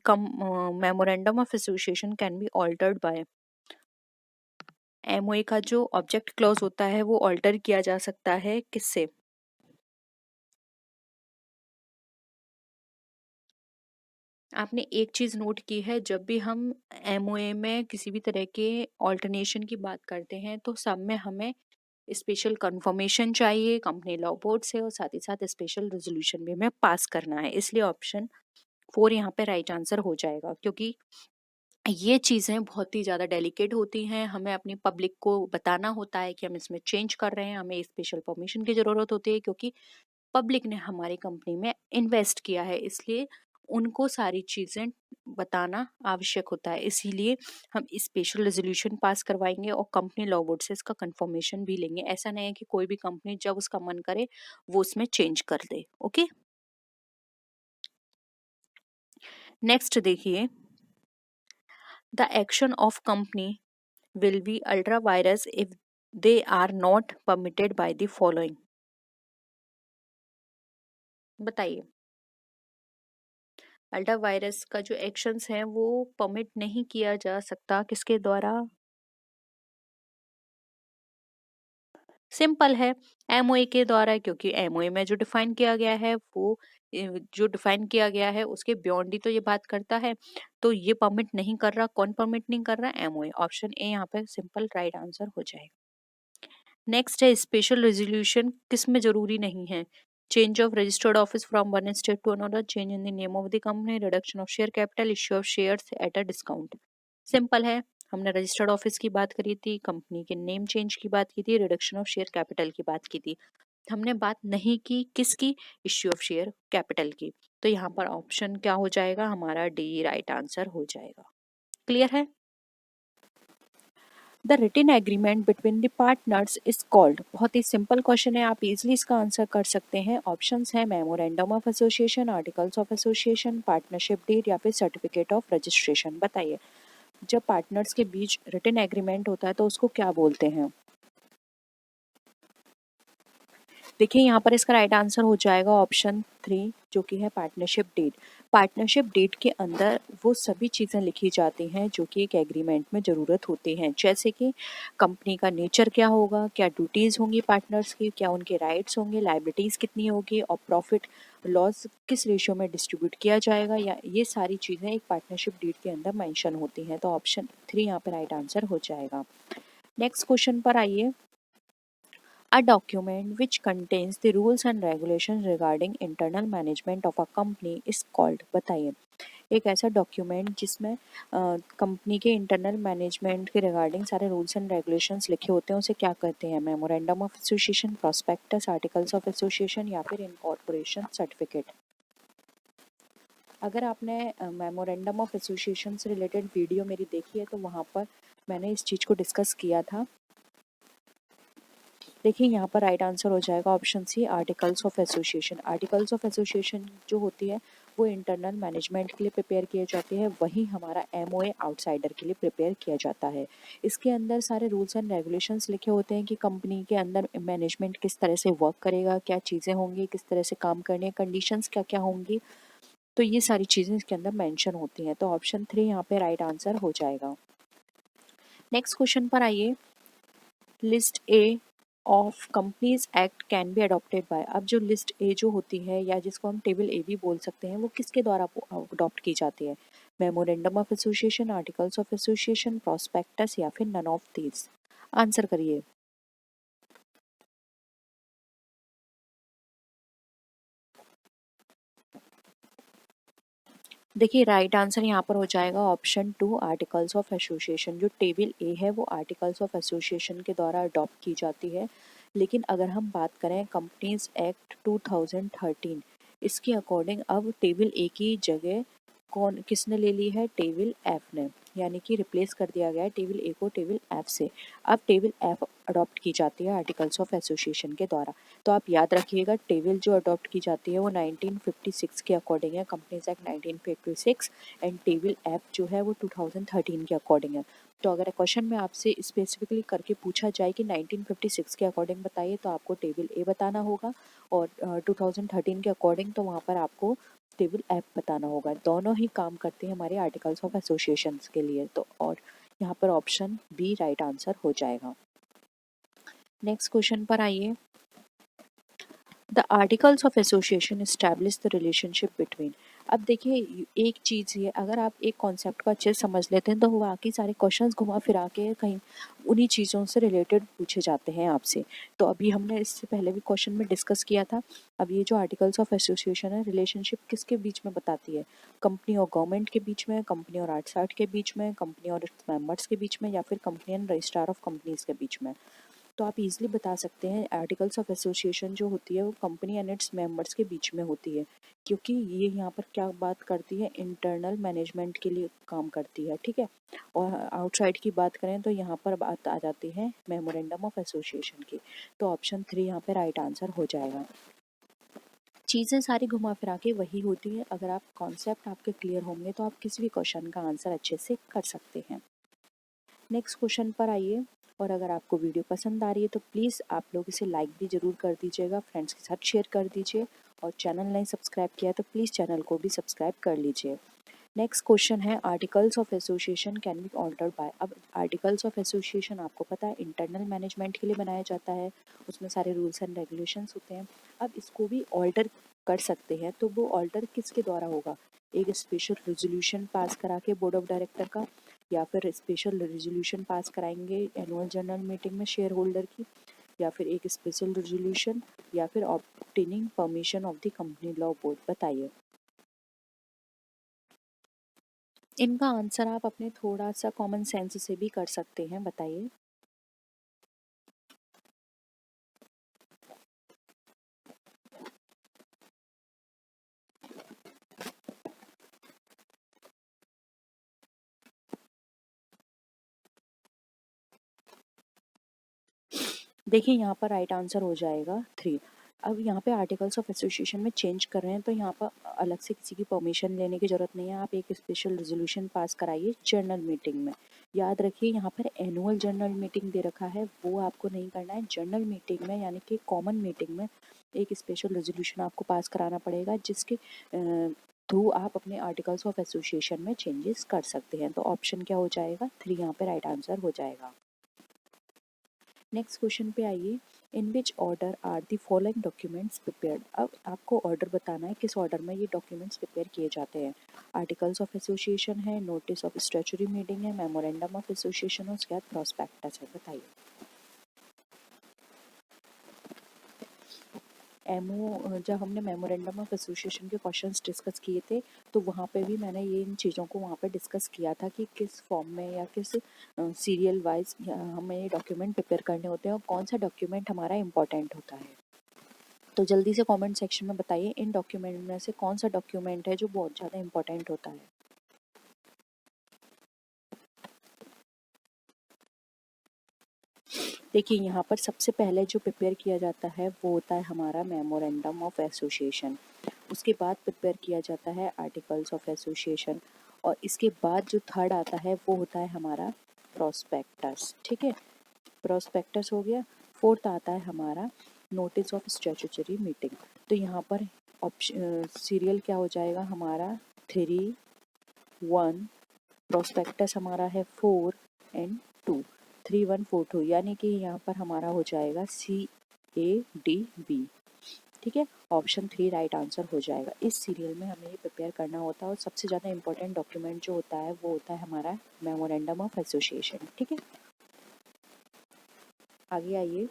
memorandum of association can be altered by. MOA का जो ऑब्जेक्ट क्लॉज होता है वो ऑल्टर किया जा सकता है किससे? आपने एक चीज नोट की है, जब भी हम एमओए में किसी भी तरह के ऑल्टरनेशन की बात करते हैं तो सब में हमें स्पेशल कंफर्मेशन चाहिए कंपनी लॉ बोर्ड से, और साथ ही साथ स्पेशल रेजोल्यूशन भी हमें पास करना है। इसलिए ऑप्शन 4 यहाँ पे राइट आंसर हो जाएगा, क्योंकि ये चीज़ें बहुत ही ज़्यादा डेलिकेट होती हैं, हमें अपनी पब्लिक को बताना होता है कि हम इसमें चेंज कर रहे हैं, हमें स्पेशल परमिशन की ज़रूरत होती है, क्योंकि पब्लिक ने हमारी कंपनी में इन्वेस्ट किया है, इसलिए उनको सारी चीज़ें बताना आवश्यक होता है। इसीलिए हम स्पेशल रेजोल्यूशन पास करवाएंगे और कंपनी लॉ बोर्ड से इसका कंफर्मेशन भी लेंगे। ऐसा नहीं है कि कोई भी कंपनी जब उसका मन करे वो उसमें चेंज कर दे। ओके, नेक्स्ट देखिए, the action of company will be ultra virus if they are not permitted by the following। बताइए, अल्ट्रा वायरस का जो एक्शंस है वो परमिट नहीं किया जा सकता किसके द्वारा? सिंपल है, एमओए के द्वारा, क्योंकि एमओए में जो डिफाइन किया गया है वो जो डिफाइन किया गया है उसके बियॉन्ड ही तो ये बात करता है। तो ये परमिट नहीं कर रहा, कौन परमिट नहीं कर रहा? एमओए। ऑप्शन ए यहाँ पे सिंपल राइट आंसर हो जाएगा। नेक्स्ट है, स्पेशल रेजोल्यूशन किस में जरूरी नहीं है? Change of registered office from one state to another, change in the name of the company, reduction of share capital, issue of shares at a discount. Simple है, हमने रजिस्टर्ड ऑफिस की बात करी थी, कंपनी के नेम चेंज की बात की थी, रिडक्शन ऑफ शेयर कैपिटल की बात की थी। हमने बात नहीं की किसकी? इश्यू ऑफ शेयर कैपिटल की। तो यहाँ पर ऑप्शन क्या हो जाएगा हमारा? डी राइट आंसर हो जाएगा। क्लियर है? The written agreement between the partners is called. बहुत ही सिंपल क्वेश्चन है, आप इजीली इसका आंसर कर सकते हैं। ऑप्शंस हैं memorandum of association, articles of association, partnership deed या फिर सर्टिफिकेट ऑफ रजिस्ट्रेशन। बताइए, जब पार्टनर्स के बीच रिटन एग्रीमेंट होता है तो उसको क्या बोलते हैं? देखिए, यहाँ पर इसका राइट आंसर हो जाएगा ऑप्शन 3, जो कि है पार्टनरशिप डीड। पार्टनरशिप डीड के अंदर वो सभी चीज़ें लिखी जाती हैं जो कि एक एग्रीमेंट में ज़रूरत होती हैं, जैसे कि कंपनी का नेचर क्या होगा, क्या ड्यूटीज़ होंगी पार्टनर्स की, क्या उनके राइट्स होंगे, लाइबिलिटीज़ कितनी होगी, और प्रॉफिट लॉस किस रेशियो में डिस्ट्रीब्यूट किया जाएगा, या ये सारी चीज़ें एक पार्टनरशिप डीड के अंदर मेंशन होती हैं। तो ऑप्शन 3 यहाँ पर राइट आंसर हो जाएगा। नेक्स्ट क्वेश्चन पर आइए, a document which contains the rules and regulations regarding internal management of a company is called। बताइए, एक ऐसा डॉक्यूमेंट जिसमें कंपनी के इंटरनल मैनेजमेंट के रिगार्डिंग सारे रूल्स एंड रेगुलेशंस लिखे होते हैं उसे क्या कहते हैं? Memorandum of association, prospectus, articles of association या फिर इनकॉर्पोरेशन सर्टिफिकेट। अगर आपने मेमोरेंडम ऑफ एसोसिएशन से रिलेटेड वीडियो मेरी देखी है तो वहाँ पर मैंने इस चीज़ को डिस्कस किया था। देखिए, यहाँ पर राइट आंसर हो जाएगा option C, articles of association. Articles of association जो होती है वो इंटरनल मैनेजमेंट के लिए प्रिपेयर किए जाते हैं, वहीं हमारा एमओए आउटसाइडर के लिए प्रिपेयर किया जाता है। इसके अंदर सारे रूल्स एंड रेगुलेशंस लिखे होते हैं कि कंपनी के अंदर मैनेजमेंट किस तरह से वर्क करेगा, क्या चीज़ें होंगी, किस तरह से काम करने, कंडीशंस क्या क्या होंगी। तो ये सारी चीज़ें इसके अंदर मेंशन होती हैं। तो ऑप्शन 3 यहाँ पे राइट आंसर हो जाएगा। नेक्स्ट क्वेश्चन पर आइए, list A of companies act can be adopted by. अब जो लिस्ट ए जो होती है या जिसको हम टेबल ए भी बोल सकते हैं, वो किसके द्वारा अडॉप्ट की जाती है? Memorandum of association, articles of association, prospectus या फिर नन ऑफ दीज। आंसर करिए। देखिए, राइट आंसर यहाँ पर हो जाएगा ऑप्शन 2, आर्टिकल्स ऑफ एसोसिएशन। जो टेबल ए है वो आर्टिकल्स ऑफ एसोसिएशन के द्वारा अडॉप्ट की जाती है। लेकिन अगर हम बात करें कंपनीज एक्ट 2013, इसके अकॉर्डिंग अब टेबल ए की जगह कौन किसने ले ली है? टेबल एफ ने, यानी कि रिप्लेस कर दिया गया है टेबल ए को टेबल एफ से। अब टेबल एफ अडॉप्ट की जाती है आर्टिकल्स ऑफ एसोसिएशन के द्वारा। तो आप याद रखिएगा, टेबल जो अडॉप्ट की जाती है वो 1956 के अकॉर्डिंग है, companies act 1956, and table F जो है वो 2013 के अकॉर्डिंग है। तो अगर क्वेश्चन में आपसे स्पेसिफिकली करके पूछा जाए कि 1956 के अकॉर्डिंग बताइए, तो आपको टेबल ए बताना होगा, और 2013 के अकॉर्डिंग तो वहाँ पर आपको टेबल एफ बताना होगा। दोनों ही काम करते हैं हमारे आर्टिकल्स ऑफ एसोसिएशन के लिए। तो और यहाँ पर ऑप्शन बी राइट आंसर हो जाएगा। नेक्स्ट क्वेश्चन पर आइए। The articles of association establish the relationship between. अब देखिए एक चीज़ ये, अगर आप एक कॉन्सेप्ट को अच्छे से समझ लेते हैं तो बाकी सारे क्वेश्चंस घुमा फिरा के कहीं उन्हीं चीज़ों से रिलेटेड पूछे जाते हैं आपसे। तो अभी हमने इससे पहले भी क्वेश्चन में डिस्कस किया था। अब ये जो आर्टिकल्स ऑफ एसोसिएशन है, रिलेशनशिप किसके बीच में बताती है? कंपनी और गवर्नमेंट के बीच में, कंपनी और आर्ट के बीच में, कंपनी और मेंबर्स के बीच में, या फिर company and registrar of companies के बीच में। तो आप इजीली बता सकते हैं आर्टिकल्स ऑफ एसोसिएशन जो होती है वो कंपनी एंड इट्स मेंबर्स के बीच में होती है, क्योंकि ये यहाँ पर क्या बात करती है? इंटरनल मैनेजमेंट के लिए काम करती है, ठीक है। और आउटसाइड की बात करें तो यहाँ पर बात आ जाती है मेमोरेंडम ऑफ एसोसिएशन की। तो ऑप्शन 3 यहाँ पे राइट आंसर हो जाएगा। चीज़ें सारी घुमा फिरा के वही होती है। अगर आप कॉन्सेप्ट आपके क्लियर होंगे तो आप किसी भी क्वेश्चन का आंसर अच्छे से कर सकते हैं। नेक्स्ट क्वेश्चन पर आइए। और अगर आपको वीडियो पसंद आ रही है तो प्लीज़ आप लोग इसे लाइक भी ज़रूर कर दीजिएगा, फ्रेंड्स के साथ शेयर कर दीजिए, और चैनल नहीं सब्सक्राइब किया है तो प्लीज़ चैनल को भी सब्सक्राइब कर लीजिए। नेक्स्ट क्वेश्चन है, articles of association can be altered by. अब आर्टिकल्स ऑफ एसोसिएशन आपको पता है इंटरनल मैनेजमेंट के लिए बनाया जाता है, उसमें सारे रूल्स एंड रेगुलेशंस होते हैं। अब इसको भी ऑल्टर कर सकते हैं, तो वो ऑल्टर किसके द्वारा होगा? एक स्पेशल रेजोल्यूशन पास करा के बोर्ड ऑफ डायरेक्टर का, या फिर स्पेशल रेजोल्यूशन पास कराएंगे एनुअल जनरल मीटिंग में शेयर होल्डर की, या फिर एक स्पेशल रेजोल्यूशन, या फिर obtaining permission of the company law board. बताइए इनका आंसर आप अपने थोड़ा सा कॉमन सेंस से भी कर सकते हैं। बताइए। देखिए यहाँ पर राइट आंसर हो जाएगा 3। अब यहाँ पे आर्टिकल्स ऑफ एसोसिएशन में चेंज कर रहे हैं तो यहाँ पर अलग से किसी की परमिशन लेने की ज़रूरत नहीं है। आप एक स्पेशल रेजोल्यूशन पास कराइए जनरल मीटिंग में। याद रखिए यहाँ पर एनुअल जनरल मीटिंग दे रखा है, वो आपको नहीं करना है। जनरल मीटिंग में यानी कि कॉमन मीटिंग में एक स्पेशल रेजोल्यूशन आपको पास कराना पड़ेगा, जिसके थ्रू आप अपने आर्टिकल्स ऑफ एसोसिएशन में चेंजेस कर सकते हैं। तो ऑप्शन क्या हो जाएगा? 3 यहाँ पे राइट आंसर हो जाएगा। नेक्स्ट क्वेश्चन पे आइए। In which order are the following documents prepared. अब आपको ऑर्डर बताना है किस ऑर्डर में ये डॉक्यूमेंट्स प्रिपेयर किए जाते हैं। आर्टिकल्स ऑफ एसोसिएशन है, नोटिस ऑफ स्टैट्यूटरी मीटिंग है, मेमोरेंडम ऑफ एसोसिएशन और उसके बाद प्रॉस्पेक्टस है। बताइए। जब हमने मेमोरेंडम ऑफ एसोसिएशन के क्वेश्चंस डिस्कस किए थे तो वहाँ पे भी मैंने ये इन चीज़ों को वहाँ पे डिस्कस किया था कि किस फॉर्म में या किस सीरियल वाइज हमें ये डॉक्यूमेंट प्रिपेयर करने होते हैं और कौन सा डॉक्यूमेंट हमारा इम्पोर्टेंट होता है। तो जल्दी से कमेंट सेक्शन में बताइए इन डॉक्यूमेंट में से कौन सा डॉक्यूमेंट है जो बहुत ज़्यादा इम्पोर्टेंट होता है। देखिए यहाँ पर सबसे पहले जो प्रिपेयर किया जाता है वो होता है हमारा मेमोरेंडम ऑफ एसोसिएशन। उसके बाद प्रिपेयर किया जाता है आर्टिकल्स ऑफ एसोसिएशन, और इसके बाद जो थर्ड आता है वो होता है हमारा प्रोस्पेक्टस। ठीक है, प्रोस्पेक्टस हो गया। फोर्थ आता है हमारा नोटिस ऑफ स्टैट्यूटरी मीटिंग। तो यहाँ पर ऑप्शन सीरियल क्या हो जाएगा हमारा? 3, 1। प्रोस्पेक्टस हमारा है 4 एंड 2। 3, 1, 4, 2, यानी कि यहाँ पर हमारा हो जाएगा CADB। ठीक है, ऑप्शन 3 राइट आंसर हो जाएगा। इस सीरियल में हमें ये प्रिपेयर करना होता है, और सबसे ज़्यादा इंपॉर्टेंट डॉक्यूमेंट जो होता है वो होता है हमारा मेमोरेंडम ऑफ एसोसिएशन। ठीक है, आगे आइए।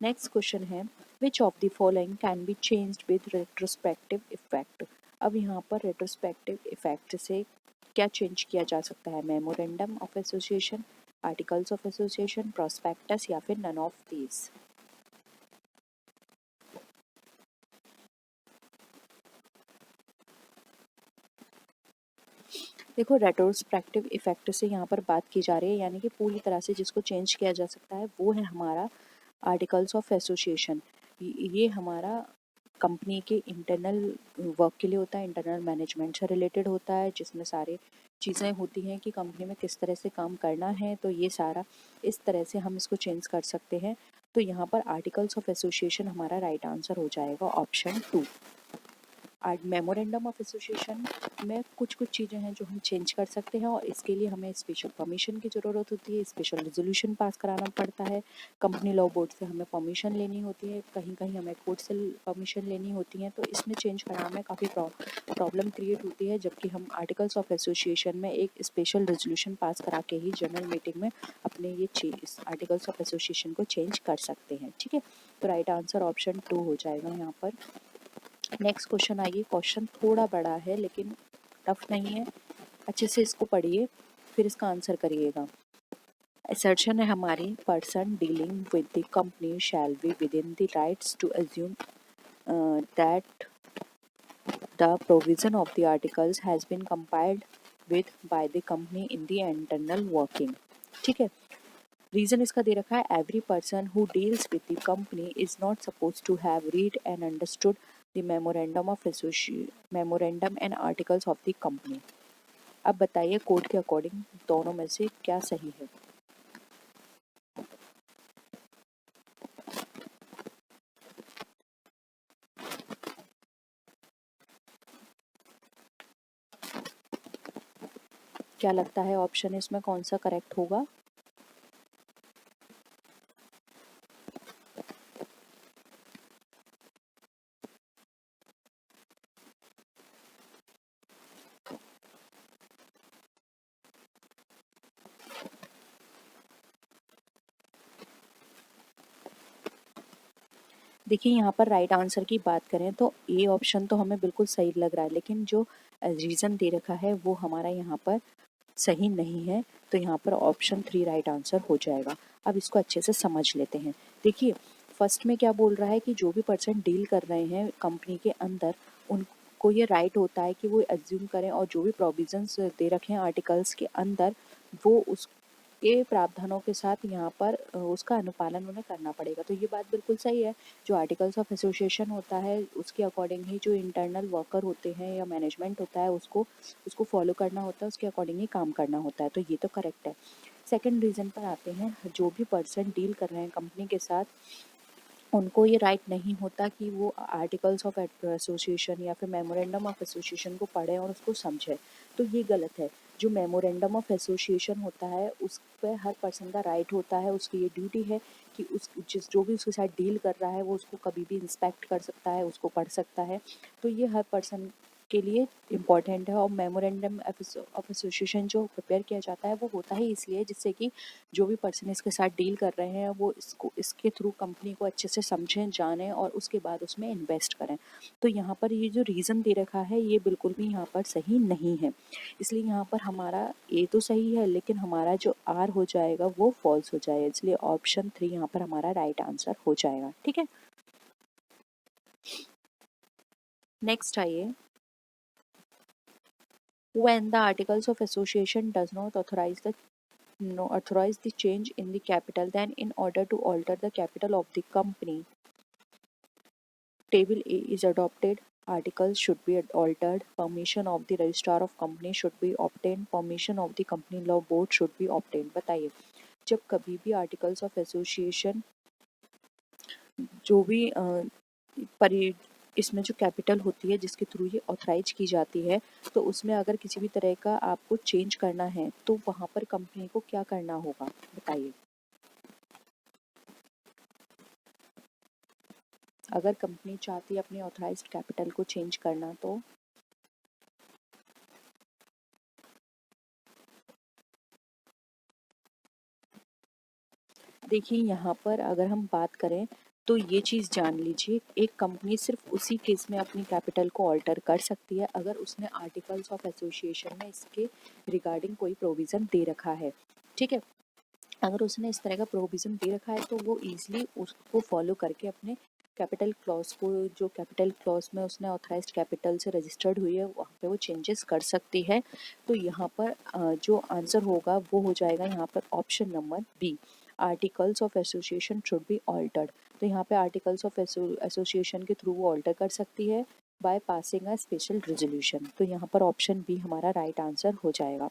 नेक्स्ट क्वेश्चन है, which of the following can be changed with retrospective effect. अब यहाँ पर रेट्रोस्पेक्टिव इफेक्ट से क्या चेंज किया जा सकता है? Memorandum of association, articles of association, prospectus, या फिर नन ऑफ दीज। देखो रेट्रोस्पेक्टिव इफेक्ट से यहाँ पर बात की जा रही है, यानी कि पूरी तरह से जिसको चेंज किया जा सकता है वो है हमारा आर्टिकल्स ऑफ एसोसिएशन। ये हमारा कंपनी के इंटरनल वर्क के लिए होता है, इंटरनल मैनेजमेंट से रिलेटेड होता है, जिसमें सारे चीज़ें होती हैं कि कंपनी में किस तरह से काम करना है। तो ये सारा इस तरह से हम इसको चेंज कर सकते हैं। तो यहाँ पर आर्टिकल्स ऑफ एसोसिएशन हमारा राइट आंसर हो जाएगा ऑप्शन 2। मेमोरेंडम ऑफ एसोसिएशन में कुछ कुछ चीज़ें हैं जो हम चेंज कर सकते हैं, और इसके लिए हमें स्पेशल परमिशन की ज़रूरत होती है, स्पेशल रेजोल्यूशन पास कराना पड़ता है, कंपनी लॉ बोर्ड से हमें परमिशन लेनी होती है, कहीं कहीं हमें कोर्ट से परमिशन लेनी होती है। तो इसमें चेंज कराने में काफ़ी प्रॉब्लम क्रिएट होती है, जबकि हम आर्टिकल्स ऑफ एसोसिएशन में एक स्पेशल रेजोल्यूशन पास करा के ही जनरल मीटिंग में अपने ये आर्टिकल्स ऑफ एसोसिएशन को चेंज कर सकते हैं। ठीक है, तो राइट आंसर ऑप्शन 2 हो जाएगा यहाँ पर। नेक्स्ट क्वेश्चन आइए। क्वेश्चन थोड़ा बड़ा है लेकिन टफ नहीं है, अच्छे से इसको पढ़िए फिर इसका आंसर करिएगा। असर्शन है हमारी, person dealing with the company shall be within the rights to assume that the provision of the articles has been complied with by the company in the internal working. ठीक है, रीजन इसका दे रखा है, every person who deals with the company is not suppose to have read and understood the memorandum and articles of the company. अब बताइए कोड के अकॉर्डिंग दोनों में से क्या सही है। क्या लगता है ऑप्शन इसमें कौन सा करेक्ट होगा? देखिए यहाँ पर राइट आंसर की बात करें तो ए ऑप्शन तो हमें बिल्कुल सही लग रहा है, लेकिन जो रीज़न दे रखा है वो हमारा यहाँ पर सही नहीं है। तो यहाँ पर ऑप्शन 3 राइट आंसर हो जाएगा। अब इसको अच्छे से समझ लेते हैं। देखिए फर्स्ट में क्या बोल रहा है कि जो भी पर्सन डील कर रहे हैं कंपनी के अंदर, उनको ये राइट होता है कि वो एज्यूम करें और जो भी प्रोविजंस दे रखे हैं आर्टिकल्स के अंदर वो उस के प्रावधानों के साथ यहाँ पर उसका अनुपालन उन्हें करना पड़ेगा। तो ये बात बिल्कुल सही है। जो आर्टिकल्स ऑफ एसोसिएशन होता है उसके अकॉर्डिंग ही जो इंटरनल वर्कर होते हैं या मैनेजमेंट होता है उसको फॉलो करना होता है, उसके अकॉर्डिंग ही काम करना होता है। तो ये तो करेक्ट है। सेकंड रीज़न पर आते हैं, जो भी पर्सन डील कर रहे हैं कंपनी के साथ उनको ये राइट नहीं होता कि वो आर्टिकल्स ऑफ एसोसिएशन या फिर मेमोरेंडम ऑफ एसोसिएशन को पढ़ें और उसको समझें। तो ये गलत है। जो मेमोरेंडम ऑफ एसोसिएशन होता है उस पर हर पर्सन का राइट होता है, उसकी ये ड्यूटी है कि जो भी उसके साथ डील कर रहा है वो उसको कभी भी इंस्पेक्ट कर सकता है, उसको पढ़ सकता है। तो ये हर पर्सन के लिए इम्पॉर्टेंट है। और मेमोरेंडम ऑफ एसोसिएशन जो प्रिपेयर किया जाता है वो होता ही इसलिए जिससे कि जो भी पर्सन इसके साथ डील कर रहे हैं वो इसके थ्रू कंपनी को अच्छे से समझें, जानें और उसके बाद उसमें इन्वेस्ट करें। तो यहाँ पर ये जो रीज़न दे रखा है ये बिल्कुल भी यहाँ पर सही नहीं है। इसलिए यहाँ पर हमारा ए तो सही है लेकिन हमारा जो आर हो जाएगा वो फॉल्स हो जाएगा। इसलिए ऑप्शन 3 यहाँ पर हमारा राइट आंसर हो जाएगा। ठीक है, नेक्स्ट आइए। When the Articles of Association does not authorize the change in the capital, then in order to alter the capital of the company, Table A is adopted. Articles should be altered. Permission of the registrar of company should be obtained. Permission of the company law board should be obtained. बताइए, जब कभी भी आर्टिकल्स ऑफ एसोसिएशन जो भी इसमें जो कैपिटल होती है जिसके थ्रू ये ऑथराइज की जाती है, तो उसमें अगर किसी भी तरह का आपको चेंज करना है तो वहाँ पर कंपनी को क्या करना होगा बताइए। अगर कंपनी चाहती है अपनी ऑथराइज्ड कैपिटल को चेंज करना तो देखिए यहाँ पर अगर हम बात करें तो ये चीज़ जान लीजिए, एक कंपनी सिर्फ उसी केस में अपनी कैपिटल को ऑल्टर कर सकती है अगर उसने आर्टिकल्स ऑफ एसोसिएशन में इसके रिगार्डिंग कोई प्रोविज़न दे रखा है। ठीक है, अगर उसने इस तरह का प्रोविज़न दे रखा है तो वो ईजिली उसको फॉलो करके अपने कैपिटल क्लॉज को, जो कैपिटल क्लॉज में उसने ऑथराइज्ड कैपिटल से रजिस्टर्ड हुई है वहाँ पे वो चेंजेस कर सकती है। तो यहाँ पर जो आंसर होगा वो हो जाएगा यहाँ पर option number B, articles of association should be altered. तो यहाँ पे आर्टिकल्स ऑफ एसोसिएशन के थ्रू वो ऑल्टर कर सकती है by passing a special resolution. तो यहाँ पर ऑप्शन बी हमारा राइट आंसर हो जाएगा।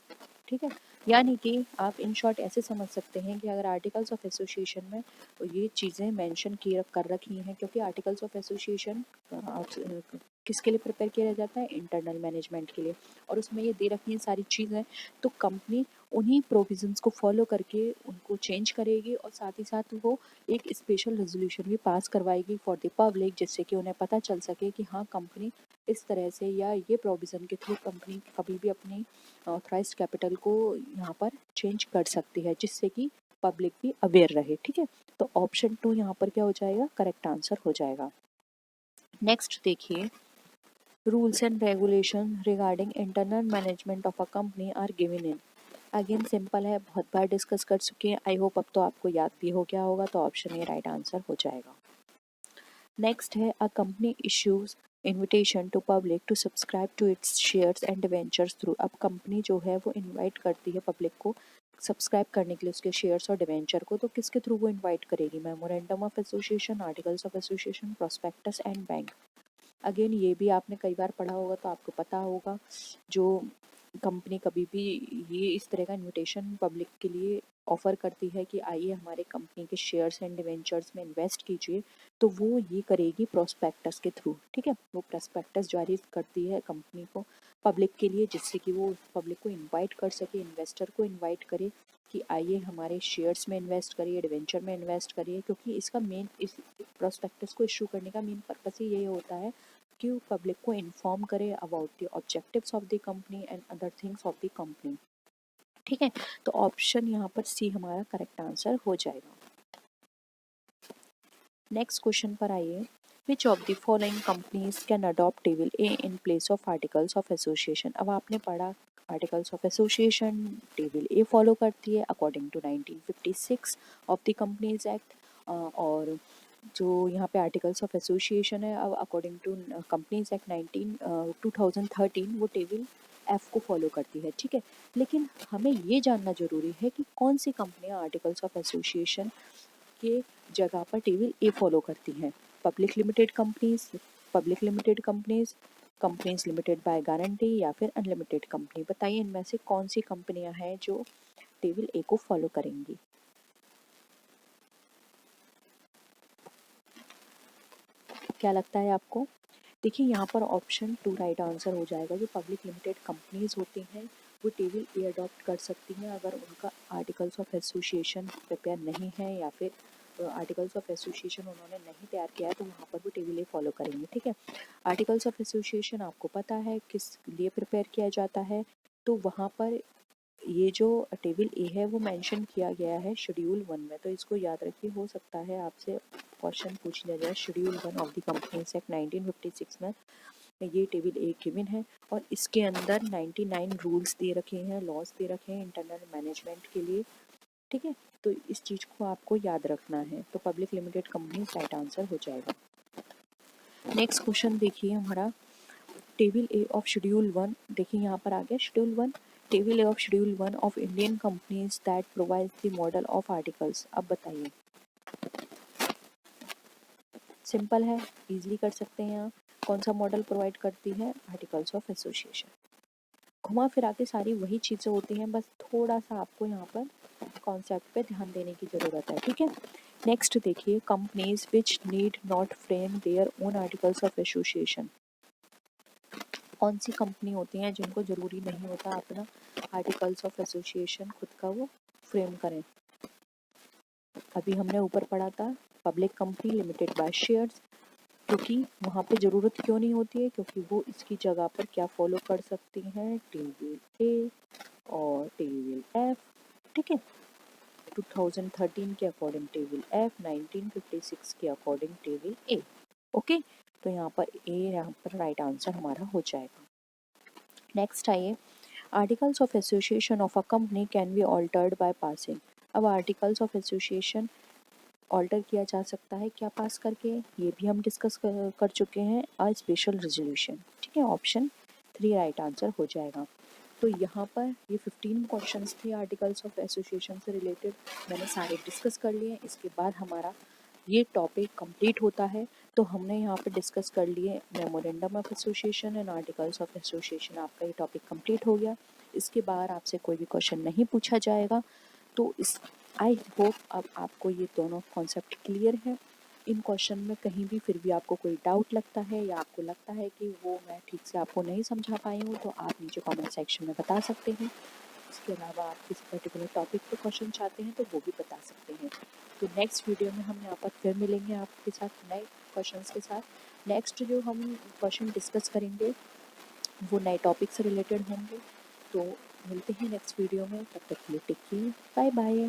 ठीक है, यानी कि आप इन शॉर्ट ऐसे समझ सकते हैं कि अगर आर्टिकल्स ऑफ एसोसिएशन में ये चीज़ें मेंशन की कर रखी हैं, क्योंकि आर्टिकल्स ऑफ एसोसिएशन किसके लिए प्रिपेयर किया जाता है, इंटरनल मैनेजमेंट के लिए, और उसमें ये दे रखी हैं सारी चीज़ें, तो कंपनी उन्हीं प्रोविजंस को फॉलो करके उनको चेंज करेगी और साथ ही साथ वो एक स्पेशल रेजोल्यूशन भी पास करवाएगी फॉर द पब्लिक, जिससे कि उन्हें पता चल सके कि हाँ कंपनी इस तरह से या ये प्रोविज़न के थ्रू कंपनी कभी भी अपनी ऑथराइज्ड कैपिटल को यहाँ पर चेंज कर सकती है, जिससे कि पब्लिक भी अवेयर रहे। ठीक है, तो ऑप्शन 2 यहाँ पर क्या हो जाएगा, करेक्ट आंसर हो जाएगा। नेक्स्ट देखिए, rules and regulation regarding internal management of a company are given in. Again simple है, बहुत बार डिस्कस कर चुके हैं, आई होप अब तो आपको याद भी हो गया होगा, तो ऑप्शन ए राइट आंसर हो जाएगा। नेक्स्ट है, a company issues invitation to public to subscribe to its shares and debentures through. अब कंपनी जो है वो इनवाइट करती है पब्लिक को सब्सक्राइब करने के लिए उसके शेयर्स और डिवेंचर को, तो किसके थ्रू वो इनवाइट करेगी, memorandum of association, articles of association, prospectus and bank. Again ये भी आपने कई बार पढ़ा होगा तो आपको पता होगा, जो कंपनी कभी भी ये इस तरह का इनविटेशन पब्लिक के लिए ऑफर करती है कि आइए हमारे कंपनी के शेयर्स एंड डिवेंचर्स में इन्वेस्ट कीजिए, तो वो ये करेगी प्रोस्पेक्टस के थ्रू। ठीक है, वो प्रोस्पेक्टस जारी करती है कंपनी को पब्लिक के लिए, जिससे कि वो पब्लिक को इनवाइट कर सके, इन्वेस्टर को इनवाइट करे कि आइए हमारे शेयर्स में इन्वेस्ट करिए, डिवेंचर में इन्वेस्ट करिए, क्योंकि इसका मेन, इस प्रोस्पेक्टस को इशू करने का मेन पर्पस ही यही होता है कि वो पब्लिक को इन्फॉर्म करे about the objectives of the company and other things of the company. ठीक है, तो ऑप्शन यहाँ पर सी हमारा करेक्ट आंसर हो जाएगा। नेक्स्ट क्वेश्चन पर आइए, which of the following companies can adopt table A in place of articles of association. अब आपने पढ़ा articles of association table A follow करती है according to 1956 of the companies act, और जो यहाँ पे आर्टिकल्स ऑफ एसोसिएशन है अब अकॉर्डिंग टू कंपनीज एक्ट 2013 वो टेबल एफ को फॉलो करती है। ठीक है, लेकिन हमें ये जानना जरूरी है कि कौन सी कंपनियां आर्टिकल्स ऑफ एसोसिएशन के जगह पर टेबल ए फॉलो करती हैं। Public limited companies, public limited companies, companies limited by guarantee या फिर अनलिमिटेड कंपनी। बताइए इनमें से कौन सी कंपनियां हैं जो टेबल ए को फॉलो करेंगी। क्या लगता है आपको? देखिए यहाँ पर ऑप्शन 2 राइट आंसर हो जाएगा। जो पब्लिक लिमिटेड कंपनीज होती हैं वो टेबल ए अडॉप्ट कर सकती हैं अगर उनका आर्टिकल्स ऑफ एसोसिएशन प्रिपेयर नहीं है या फिर आर्टिकल्स ऑफ एसोसिएशन उन्होंने नहीं तैयार किया है, तो वहाँ पर वो टेबल ए फॉलो करेंगे। ठीक है, आर्टिकल्स ऑफ एसोसिएशन आपको पता है किस लिए प्रिपेयर किया जाता है, तो वहाँ पर ये जो टेबल ए है वो मेंशन किया गया है शेड्यूल 1 में, तो इसको याद रखिए। हो सकता है आपसे क्वेश्चन पूछ लिया जाए schedule 1 of the companies act 1956 में ये टेबल ए गिवन है और इसके अंदर 99 रूल्स दे रखे हैं, लॉज दे रखे हैं इंटरनल मैनेजमेंट के लिए। ठीक है, तो इस चीज़ को आपको याद रखना है, तो public limited company right answer हो जाएगा। नेक्स्ट क्वेश्चन देखिए हमारा, टेबल ए ऑफ शेड्यूल 1, देखिए यहाँ पर आ गया schedule 1, table A of schedule 1 of Indian companies that provide the model of articles. अब बताइए, सिंपल है, इजीली कर सकते हैं आप। कौन सा मॉडल प्रोवाइड करती है? Articles of association. घुमा फिरा के सारी वही चीज़ें होती हैं, बस थोड़ा सा आपको यहाँ पर कॉन्सेप्ट पे ध्यान देने की ज़रूरत है। ठीक है, नेक्स्ट देखिए, companies which need not frame their own articles of association. कौन सी कंपनी होती हैं जिनको ज़रूरी नहीं होता अपना आर्टिकल्स ऑफ एसोसिएशन खुद का वो फ्रेम करें? अभी हमने ऊपर पढ़ा था public company limited by shares, क्योंकि वहाँ पे ज़रूरत क्यों नहीं होती है, क्योंकि वो इसकी जगह पर क्या फॉलो कर सकती हैं, टेबल ए और टेबल एफ। ठीक है, 2013 के अकॉर्डिंग टेबल एफ, 1956 के अकॉर्डिंग टेबल ए। ओके, तो यहाँ पर राइट आंसर हमारा हो जाएगा। नेक्स्ट आइए, articles of association of a company can be altered by passing. अब आर्टिकल्स ऑफ एसोसिएशन ऑल्टर किया जा सकता है क्या पास करके, ये भी हम डिस्कस कर चुके हैं। अ स्पेशल रेजोल्यूशन, ठीक है, ऑप्शन 3 राइट आंसर हो जाएगा। तो यहाँ पर ये 15 क्वेश्चंस थे आर्टिकल्स ऑफ एसोसिएशन से रिलेटेड, मैंने सारे डिस्कस कर लिए। इसके बाद हमारा ये टॉपिक कंप्लीट होता है। तो हमने यहाँ पे डिस्कस कर लिए memorandum of association and articles of association, आपका ये टॉपिक कंप्लीट हो गया। इसके बाद आपसे कोई भी क्वेश्चन नहीं पूछा जाएगा। तो इस आई होप अब आपको ये दोनों कॉन्सेप्ट क्लियर है। इन क्वेश्चन में कहीं भी फिर भी आपको कोई डाउट लगता है या आपको लगता है कि वो मैं ठीक से आपको नहीं समझा पाई हूँ, तो आप नीचे कमेंट सेक्शन में बता सकते हैं। इसके अलावा आप किसी पर्टिकुलर टॉपिक पे क्वेश्चन चाहते हैं तो वो भी बता सकते हैं। तो नेक्स्ट वीडियो में हम यहाँ पर फिर मिलेंगे आपके साथ नए क्वेश्चंस के साथ। नेक्स्ट जो हम क्वेश्चन डिस्कस करेंगे वो नए टॉपिक से रिलेटेड होंगे। तो मिलते हैं नेक्स्ट वीडियो में, तब तक के लिए टेक केयर, बाय बाय।